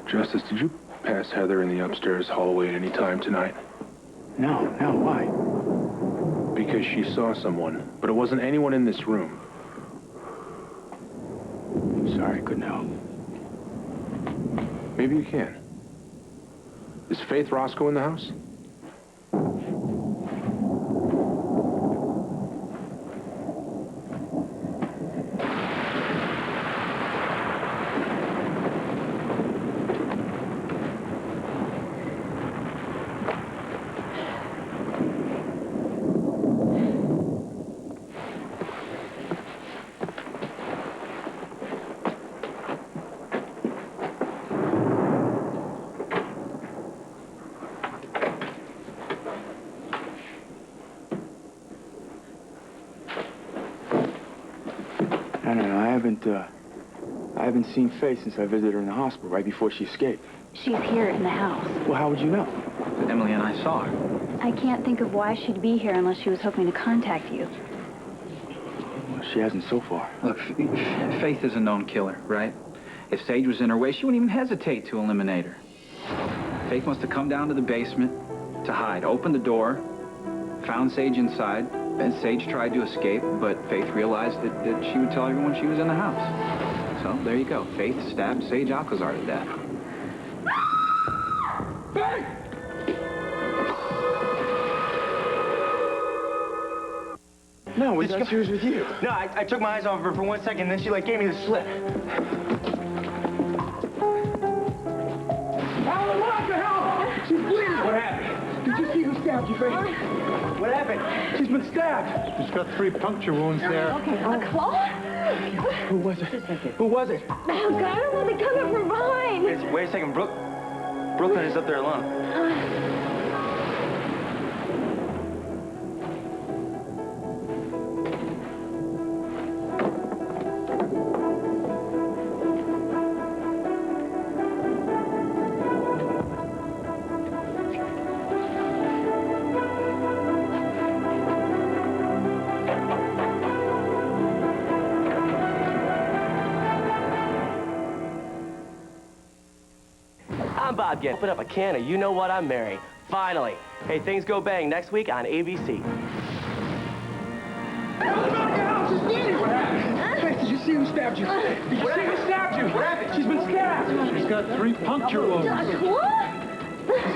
Justice, did you pass Heather in the upstairs hallway at any time tonight? No, why? Because she saw someone, but it wasn't anyone in this room. I'm sorry, I couldn't help. Maybe you can. Is Faith Roscoe in the house? I don't know. I haven't seen Faith since I visited her in the hospital right before she escaped. She's here in the house. Well, how would you know? Emily and I saw her. I can't think of why she'd be here unless she was hoping to contact you. Well, she hasn't so far. Look, Faith is a known killer, right? If Sage was in her way, she wouldn't even hesitate to eliminate her. Faith must have come down to the basement to hide, opened the door, found Sage inside, then Sage tried to escape, but Faith realized that she would tell everyone she was in the house. So, there you go. Faith stabbed Sage Alcazar to death. No, we thought she was with you. No, I took my eyes off of her for 1 second, then she, like, gave me the slip. Alan, what the hell? She's bleeding. What happened? Did you see who stabbed you, Faith? What happened? She's been stabbed. She's got 3 puncture wounds there. Okay, a claw? Who was it? Who was it? Oh, God, I don't want to come up from behind. Wait a second, Brooklyn is up there alone. I'm Bob Gant. Put up a can of you-know-what, I'm Mary. Finally. Hey, things go bang next week on ABC. What happened? Faith, did you see who stabbed you? Did you see who stabbed you? What happened? She's been stabbed. She's got 3 puncture wounds.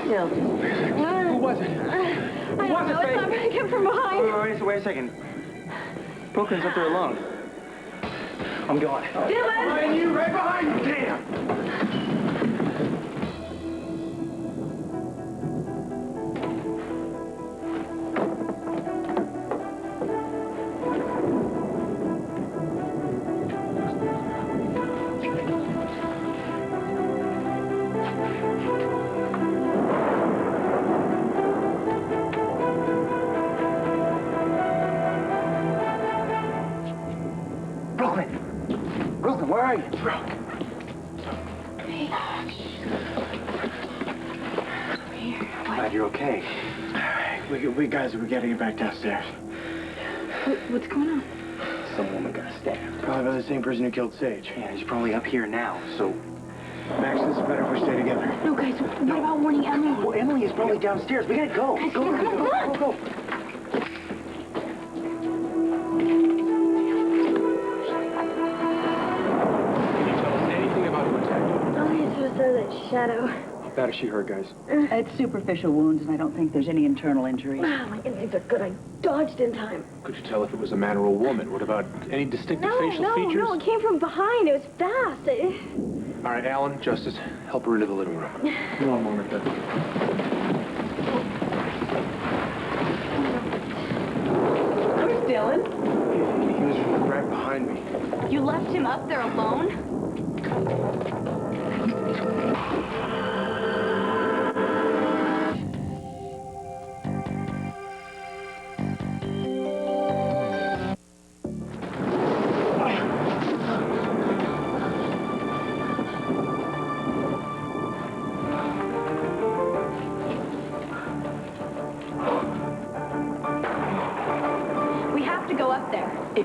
Still. Who was it? Who was it, Faith? I'm going to come from behind. Wait a second. Brooklyn's up there alone. I'm going. Dylan! Behind you, right behind you. Damn. Brooklyn, where are you? Glad you're okay. All right, we guys, we're getting it back downstairs. What's going on? Some woman got stabbed. Probably by the same person who killed Sage. Yeah, he's probably up here now, so... Max, this is better if we stay together. No, guys, what about warning Emily? Well, Emily is probably downstairs. We gotta go. Guys, Go. Anything about her attack? Only it's just that shadow. How bad is she hurt, guys? It's superficial wounds, and I don't think there's any internal injuries. My instincts are good. I dodged in time. Could you tell if it was a man or a woman? What about any distinctive facial features? No, it came from behind. It was fast. All right, Alan, Justice, help her into the living room. One moment, then. Where's Dylan? He was right behind me. You left him up there alone?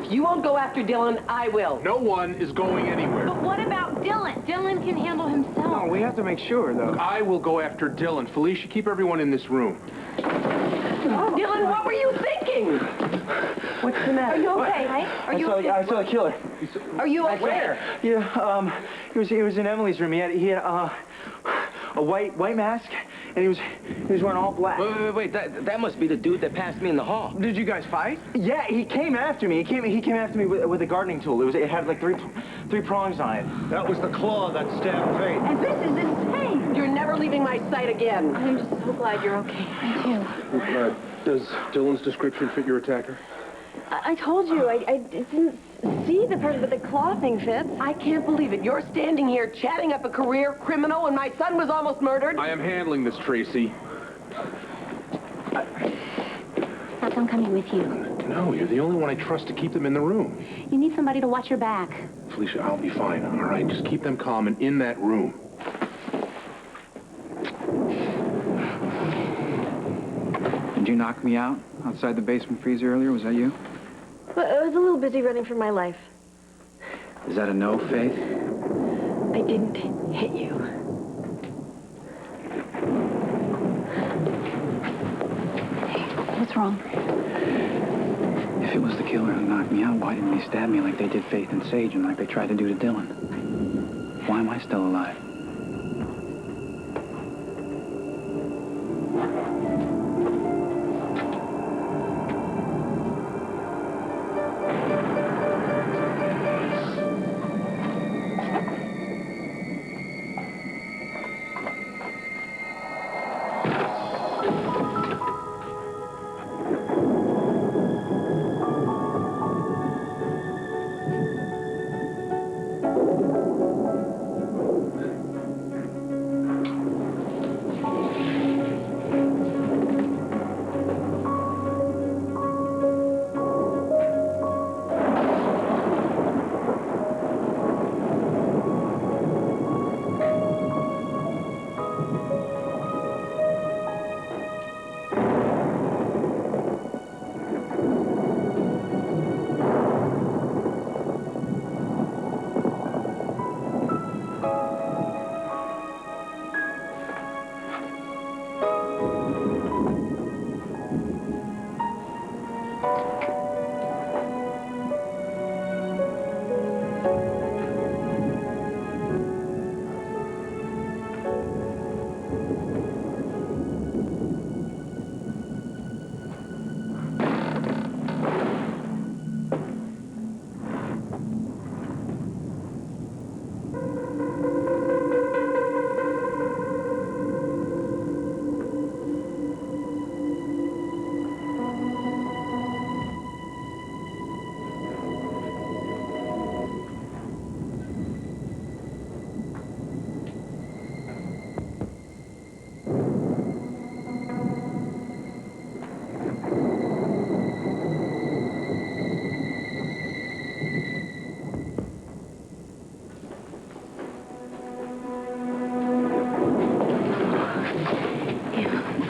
If you won't go after Dylan, I will. No one is going anywhere. But what about Dylan? Dylan can handle himself. No, we have to make sure, though. Look, I will go after Dylan. Felicia, keep everyone in this room. Oh, Dylan, what were you thinking? What's the matter? Are you okay? Are you okay? I saw the killer. Are you okay? Where? Yeah, he was in Emily's room. He had a white mask, and he was wearing all black. Wait. That must be the dude that passed me in the hall. Did you guys fight? Yeah, he came after me. He came after me with a gardening tool. It had like three prongs on it. That was the claw that stabbed Faith. And this is insane. You're never leaving my sight again. I'm just so glad you're okay. Me too. Does Dylan's description fit your attacker? I told you, I didn't see the person, but the claw thing fits. I can't believe it. You're standing here chatting up a career criminal when my son was almost murdered. I am handling this, Tracy. Max, I'm coming with you. No, you're the only one I trust to keep them in the room. You need somebody to watch your back. Felicia, I'll be fine, all right? Just keep them calm and in that room. Did you knock me out outside the basement freezer earlier? Was that you? Well, I was a little busy running for my life. Is that a no, Faith? I didn't hit you. What's wrong? If it was the killer who knocked me out, why didn't they stab me like they did Faith and Sage and like they tried to do to Dylan? Why am I still alive?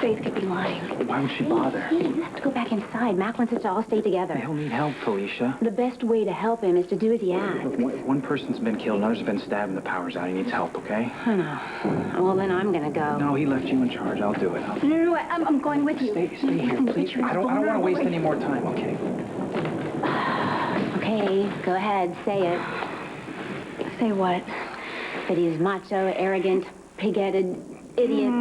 Faith could be lying. Why would she bother? You have to go back inside. Mac wants us to all stay together. He'll need help, Felicia. The best way to help him is to do as he asks. One person's been killed, another's been stabbed, and the power's out. He needs help, okay? I know. Well, then I'm gonna go. No, he left you in charge. I'll do it. No, I'm going with you. Stay here, please. I don't want to waste any more time, okay? Okay, go ahead. Say it. Say what? That he's macho, arrogant, pig-headed, idiot.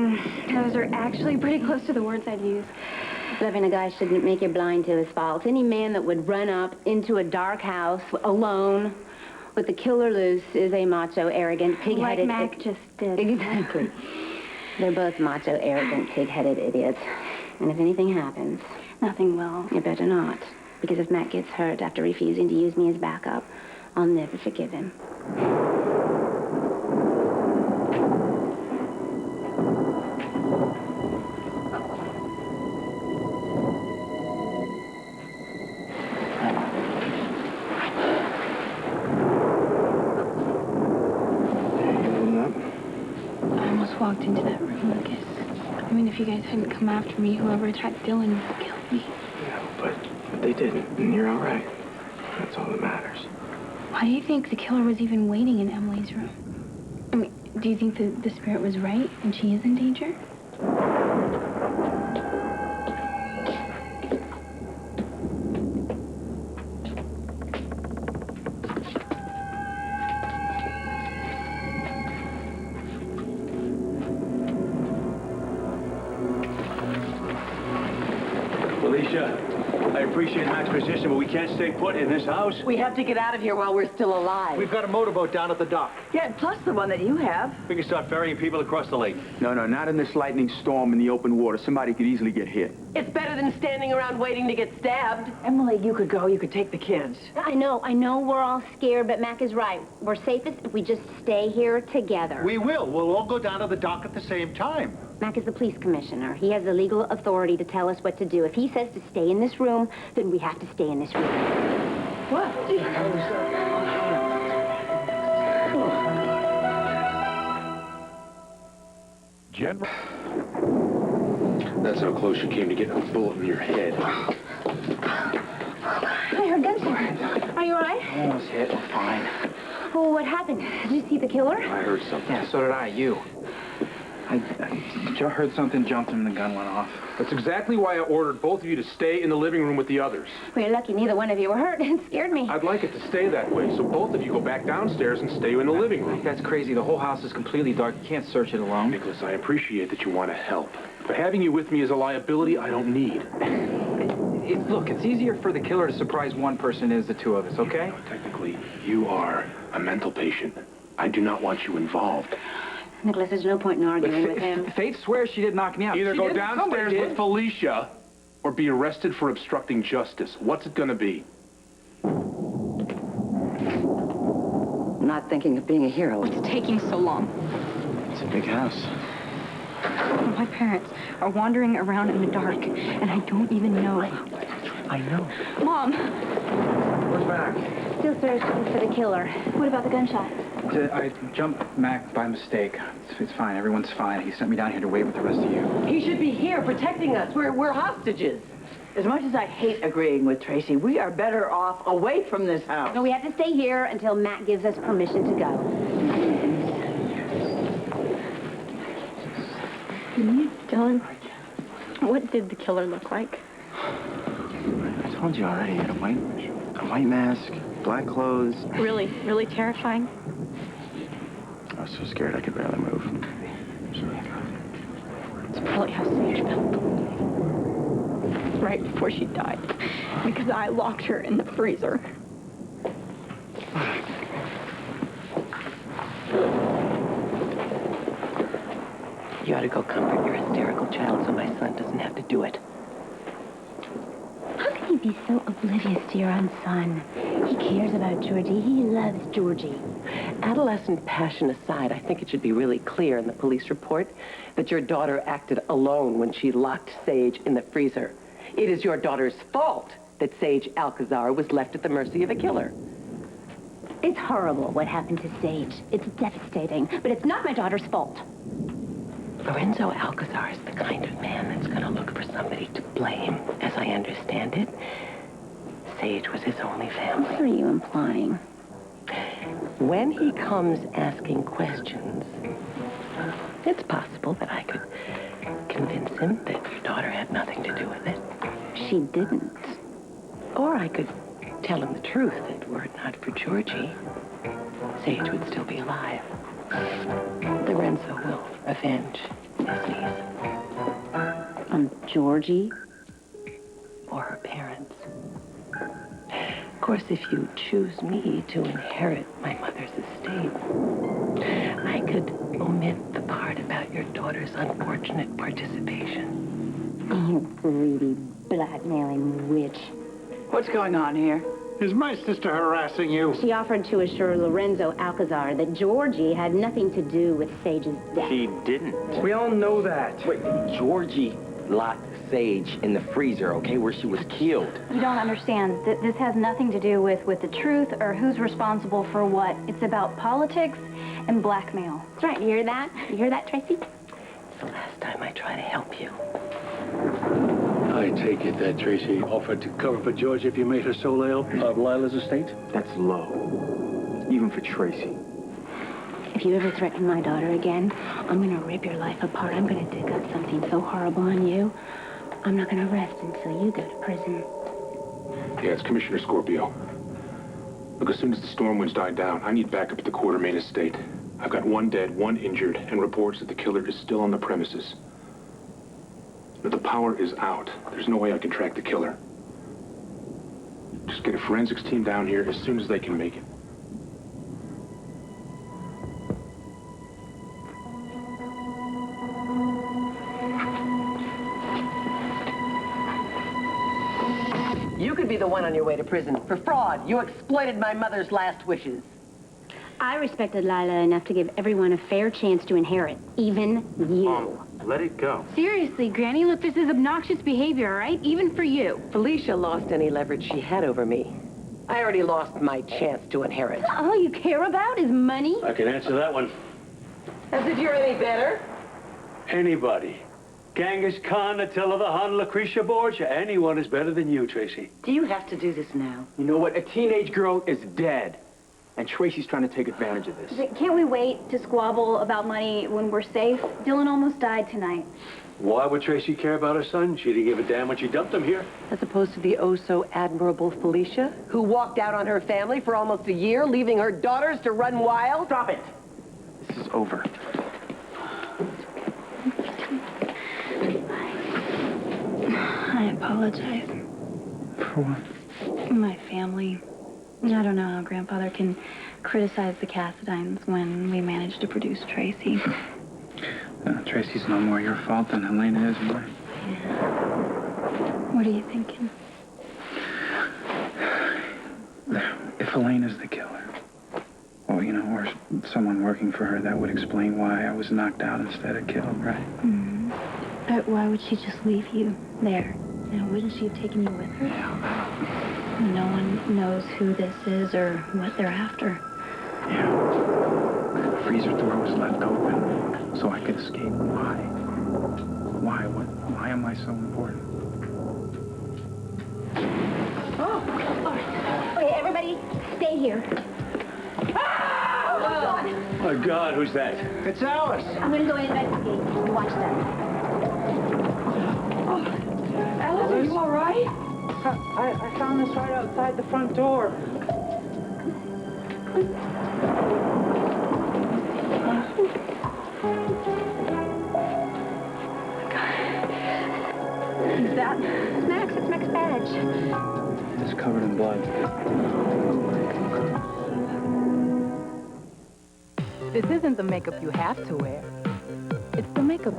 Those are actually pretty close to the words I'd use. Loving a guy shouldn't make you blind to his faults. Any man that would run up into a dark house alone with the killer loose is a macho, arrogant, pig-headed... Like Mac just did. Exactly. They're both macho, arrogant, pig-headed idiots. And if anything happens... Nothing will. You better not. Because if Mac gets hurt after refusing to use me as backup, I'll never forgive him. Walked into that room, Lucas. I mean, if you guys hadn't come after me, whoever attacked Dylan would have killed me. Yeah, but they didn't, and you're all right. That's all that matters. Why do you think the killer was even waiting in Emily's room? I mean, do you think the spirit was right and she is in danger? Alicia, I appreciate Mac's position, but we can't stay put in this house. We have to get out of here while we're still alive. We've got a motorboat down at the dock. Yeah, plus the one that you have. We can start ferrying people across the lake. No, not in this lightning storm in the open water. Somebody could easily get hit. It's better than standing around waiting to get stabbed. Emily, you could go. You could take the kids. I know we're all scared, but Mac is right. We're safest if we just stay here together. We will. We'll all go down to the dock at the same time. Mac is the police commissioner. He has the legal authority to tell us what to do. If he says to stay in this room, then we have to stay in this room. What? General. That's how close you came to getting a bullet in your head. I heard gunshots. Are you all right? Almost hit. We're fine. Oh, what happened? Did you see the killer? I heard something. Yeah, so did I. You. I heard something jumped and the gun went off. That's exactly why I ordered both of you to stay in the living room with the others. Well, you're lucky neither one of you were hurt. It scared me. I'd like it to stay that way, so both of you go back downstairs and stay in the living room. That's crazy. The whole house is completely dark. You can't search it alone. Nicholas, I appreciate that you want to help. But having you with me is a liability I don't need. Look, it's easier for the killer to surprise one person than it is the two of us, okay? You know, technically, you are a mental patient. I do not want you involved. Nicholas, there's no point in arguing with him. Faith swears she did knock me out. Either She go didn't. downstairs with Felicia or be arrested for obstructing justice. What's it gonna be? I'm not thinking of being a hero. What's taking so long? It's a big house. My parents are wandering around in the dark, and I don't even know. I know. Mom! Where's Mac? Still searching for the killer. What about the gunshot? I jumped Mac by mistake. It's fine. Everyone's fine. He sent me down here to wait with the rest of you. He should be here protecting us. We're hostages. As much as I hate agreeing with Tracy, we are better off away from this house. No, we have to stay here until Matt gives us permission to go. Dylan, what did the killer look like? I told you already. He had a white mask, black clothes. Really, really terrifying. I was so scared I could barely move. It's probably how Sage felt. Right before she died. Because I locked her in the freezer. You ought to go comfort your hysterical child so my son doesn't have to do it. How can you be so oblivious to your own son? He cares about Georgie. He loves Georgie. Adolescent passion aside, I think it should be really clear in the police report that your daughter acted alone when she locked Sage in the freezer. It is your daughter's fault that Sage Alcazar was left at the mercy of a killer. It's horrible what happened to Sage. It's devastating, but it's not my daughter's fault. Lorenzo Alcazar is the kind of man that's going to look for somebody to blame. As I understand it, Sage was his only family. What are you implying? When he comes asking questions, it's possible that I could convince him that your daughter had nothing to do with it. She didn't. Or I could tell him the truth, that were it not for Georgie, Sage would still be alive. Lorenzo will avenge his niece. On Georgie? Or her parents. Of course, if you choose me to inherit my mother's estate, I could omit the part about your daughter's unfortunate participation. You greedy, blackmailing witch. What's going on here? Is my sister harassing you? She offered to assure Lorenzo Alcazar that Georgie had nothing to do with Sage's death. He didn't. We all know that. Wait, Georgie locked Sage in the freezer, okay, where she was killed. You don't understand. This has nothing to do with the truth or who's responsible for what. It's about politics and blackmail. That's right. You hear that? You hear that, Tracy? It's the last time I try to help you. I take it that Tracy offered to cover for George if you made her sole heir of Lila's estate? That's low. Even for Tracy. If you ever threaten my daughter again, I'm gonna rip your life apart. I'm gonna dig up something so horrible on you. I'm not gonna rest until you go to prison. Yeah, it's Commissioner Scorpio. Look, as soon as the storm winds die down, I need backup at the Quartermaine estate. I've got 1 dead, 1 injured, and reports that the killer is still on the premises. But the power is out. There's no way I can track the killer. Just get a forensics team down here as soon as they can make it. You could be the one on your way to prison. For fraud, you exploited my mother's last wishes. I respected Lila enough to give everyone a fair chance to inherit, even you. Let it go. Seriously, Granny, look, this is obnoxious behavior, all right? Even for you. Felicia lost any leverage she had over me. I already lost my chance to inherit. All you care about is money? I can answer that one. As if you're any better. Anybody. Genghis Khan, Attila the Hun, Lucretia Borgia. Anyone is better than you, Tracy. Do you have to do this now? You know what? A teenage girl is dead. And Tracy's trying to take advantage of this. Can't we wait to squabble about money when we're safe? Dylan almost died tonight. Why would Tracy care about her son? She didn't give a damn when she dumped him here. As opposed to the oh-so-admirable Felicia, who walked out on her family for almost a year, leaving her daughters to run wild. Stop it! This is over. I apologize. For what? My family. I don't know how Grandfather can criticize the Cassadines when we managed to produce Tracy. Tracy's no more your fault than Helena is mine. What are you thinking? If Helena's the killer, well, you know, or someone working for her, that would explain why I was knocked out instead of killed, right? Mm-hmm. Why would she just leave you there? Now, wouldn't she have taken you with her? Yeah. No one knows who this is or what they're after. Yeah. The freezer door was left open so I could escape. Why? Why? Why am I so important? Oh, all right. Okay, everybody, stay here. Ah! Oh, God. My God, who's that? It's Alice. I'm going to go investigate. You watch them. Alice, are you all right? I found this right outside the front door. Who's that? Max, it's Max Badge. It's covered in blood. This isn't the makeup you have to wear. It's the makeup.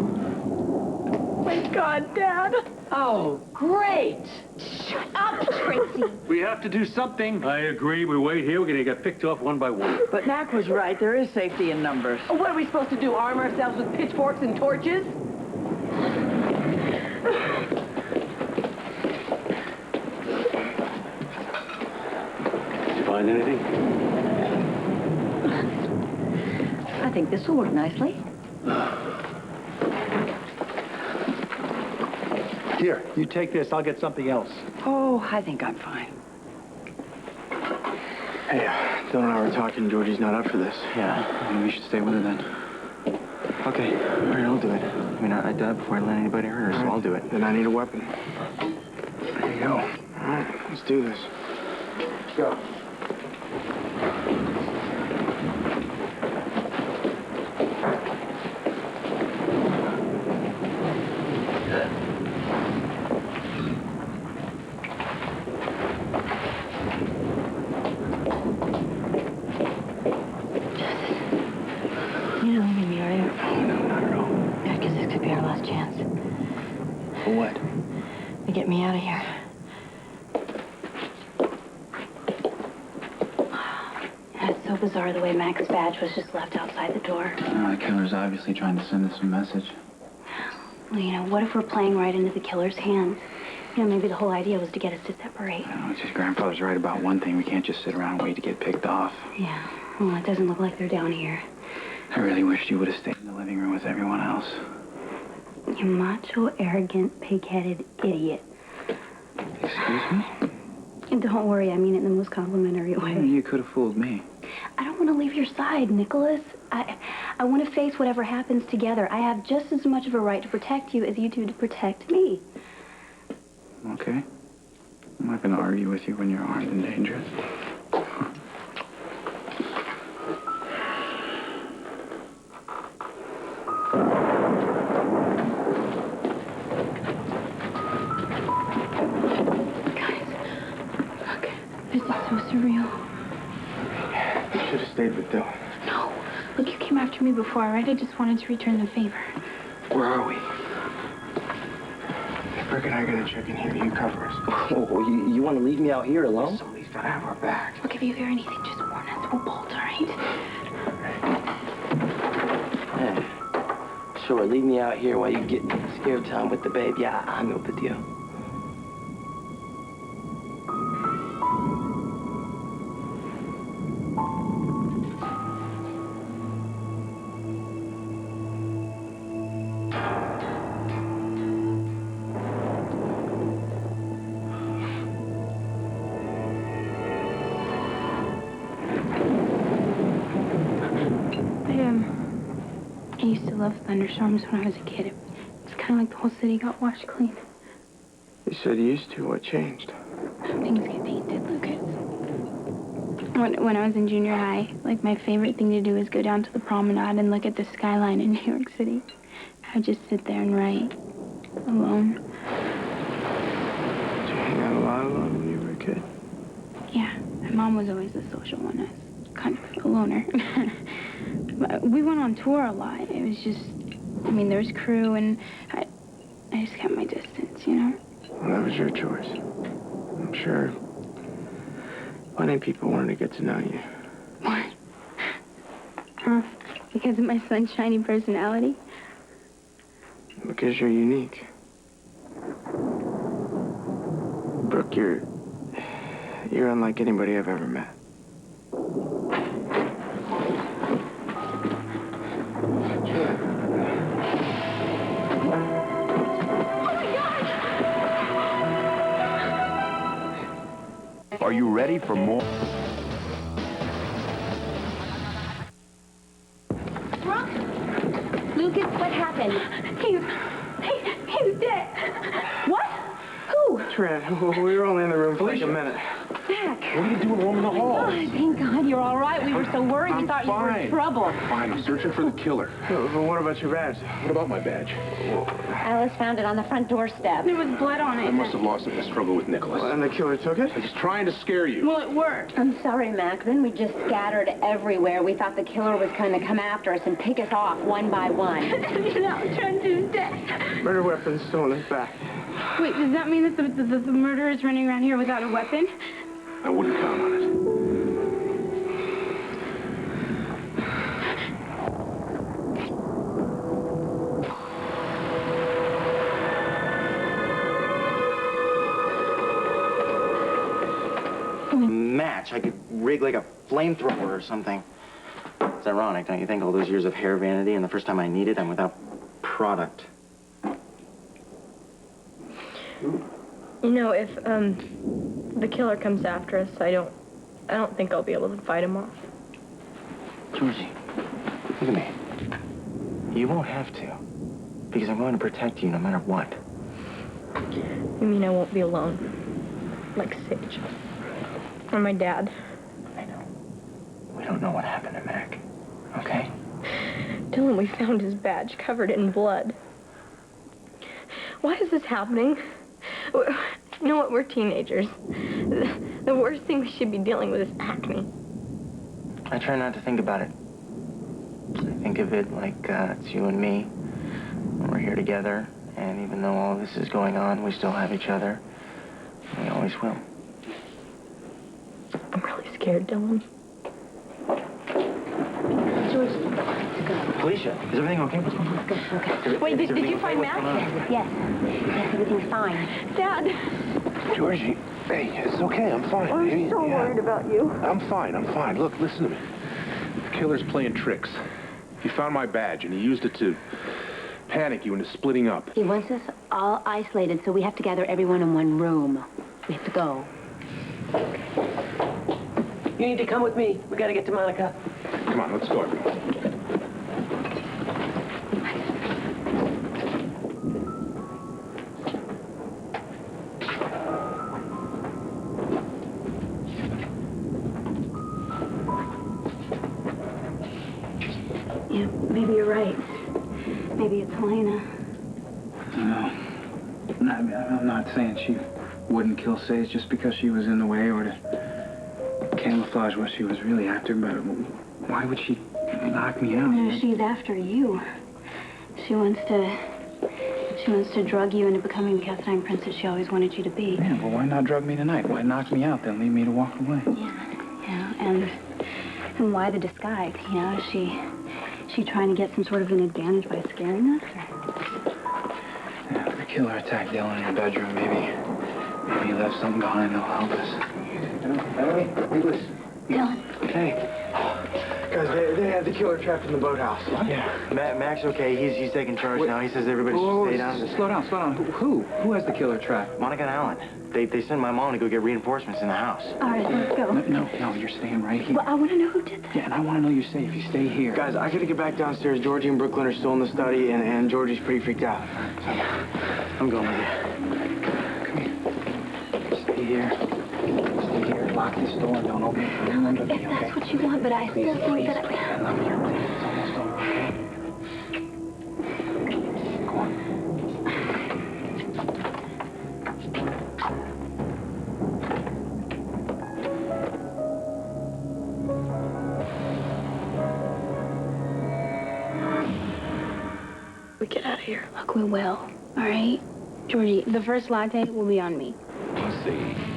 My God, Dad. Oh, great. Shut up, Tracy. We have to do something. I agree. We wait here. We're going to get picked off one by one. But Mac was right. There is safety in numbers. Oh, what are we supposed to do, arm ourselves with pitchforks and torches? Did you find anything? I think this will work nicely. Here, you take this. I'll get something else. Oh, I think I'm fine. Hey, Dylan and I were talking. Georgie's not up for this. Yeah, maybe we should stay with her then. Okay, all right, I'll do it. I mean, I died before I let anybody hurt her, so I'll do it. Then I need a weapon. There you go. All right, let's do this. Let's go. You're not leaving me, are you? Oh, no, not at all. Yeah, because this could be our last chance. For what? To get me out of here. It's so bizarre the way Mac's badge was just left outside the door. The killer's obviously trying to send us a message. Well, you know, what if we're playing right into the killer's hands? You know, maybe the whole idea was to get us to separate. No, it's just Grandfather's right about one thing. We can't just sit around and wait to get picked off. Yeah. Well, it doesn't look like they're down here. I really wished you would have stayed in the living room with everyone else. You macho, arrogant, pig-headed idiot. Excuse me? And don't worry, I mean it in the most complimentary way. You could have fooled me. I don't want to leave your side, Nicholas. I want to face whatever happens together. I have just as much of a right to protect you as you do to protect me. Okay. I'm not going to argue with you when you're armed and dangerous. This is so surreal. You should have stayed with Dylan. No. Look, you came after me before, right? I just wanted to return the favor. Where are we? Rick and I gotta check in here. You cover us. Oh, you want to leave me out here alone? Somebody's gotta have our back. Look, if you hear anything, just warn us. We'll bolt, all right? Hey, sure, leave me out here while you get scared time with the babe. Yeah, I know the deal. I used to love thunderstorms when I was a kid. It's kind of like the whole city got washed clean. You said you used to. What changed? Things get tainted, Lucas. When I was in junior high, like, my favorite thing to do was go down to the promenade and look at the skyline in New York City. I would just sit there and write, alone. Did you hang out a lot alone when you were a kid? Yeah, my mom was always the social one. I was kind of a loner. But we went on tour a lot. It was just, I mean, there was crew, and I just kept my distance, you know? Well, that was your choice. I'm sure plenty of people wanted to get to know you. What? Because of my sunshiny personality? Because you're unique. Brooke, you're unlike anybody I've ever met. Are you ready for more? Brooke? Lucas, what happened? He's dead. What? Who? Tran, we were only in the room for like a minute. Zach. What are you doing alone in the hall? Oh, thank God you're all right. We were so worried. We thought you were in trouble. Fine, I'm searching for the killer. But what about your badge? What about my badge? Alice found it on the front doorstep. There was blood on it. I must have lost it in the struggle with Nicholas. And the killer took it? I was trying to scare you. Well, it worked. I'm sorry, Mac. Then we just scattered everywhere. We thought the killer was going to come after us and pick us off one by one. Now Trent is dead. Murder weapon still in his back. Wait, does that mean that the murderer is running around here without a weapon? I wouldn't count on it. Match. I could rig like a flamethrower or something. It's ironic, don't you think? All those years of hair vanity, and the first time I need it, I'm without product. You know, if the killer comes after us, I don't think I'll be able to fight him off. Georgie, look at me. You won't have to, because I'm going to protect you no matter what. You mean I won't be alone, like Sage or my dad? I know. We don't know what happened to Mac, okay? Dylan, we found his badge covered in blood. Why is this happening? You know what? We're teenagers. The worst thing we should be dealing with is acne. I try not to think about it. I think of it like it's you and me. We're here together, and even though all this is going on, we still have each other. We always will. I'm really scared, Dylan. George, let's go. Felicia, is everything okay? What's going on? Okay. Wait, did you find Mac? Yes, everything's fine. Dad! Georgie, hey, it's okay. I'm fine. I'm so worried about you. I'm fine. Look, listen to me. The killer's playing tricks. He found my badge, and he used it to panic you into splitting up. He wants us all isolated, so we have to gather everyone in one room. We have to go. You need to come with me. We gotta get to Monica. Come on, let's go, everyone. Yeah, maybe you're right. Maybe it's Helena. No, I'm not saying she wouldn't kill Sage just because she was in the way or to camouflage what she was really after, but why would she knock me out? No, she's after you. She wants to drug you into becoming the cast-iron princess she always wanted you to be. Yeah, well, why not drug me tonight? Why knock me out, then leave me to walk away? Yeah, and why the disguise? You know, is she trying to get some sort of an advantage by scaring us? Yeah, the killer attacked Dylan in her bedroom. Maybe he left something behind that'll help us. Emily, Nicholas. Dylan. Hey. Guys, they had the killer trapped in the boathouse. What? Yeah. Max, okay. He's taking charge now. He says everybody should stay down. Slow down. Who has the killer trapped? Monica and Alan. They sent my mom to go get reinforcements in the house. All right, let's go. No, you're staying right here. Well, I want to know who did that. Yeah, and I want to know you're safe. You stay here. Guys, I gotta get back downstairs. Georgie and Brooklyn are still in the study, and Georgie's pretty freaked out. So, I'm going with you. Come here. Stay here. Stay here. Lock this door and don't open it for anyone but me, okay? If that's what you want, but I still think that I love you. It's almost over, okay? Go on. We get out of here. Look, we will. All right? Georgie, the first latte will be on me. Let's see.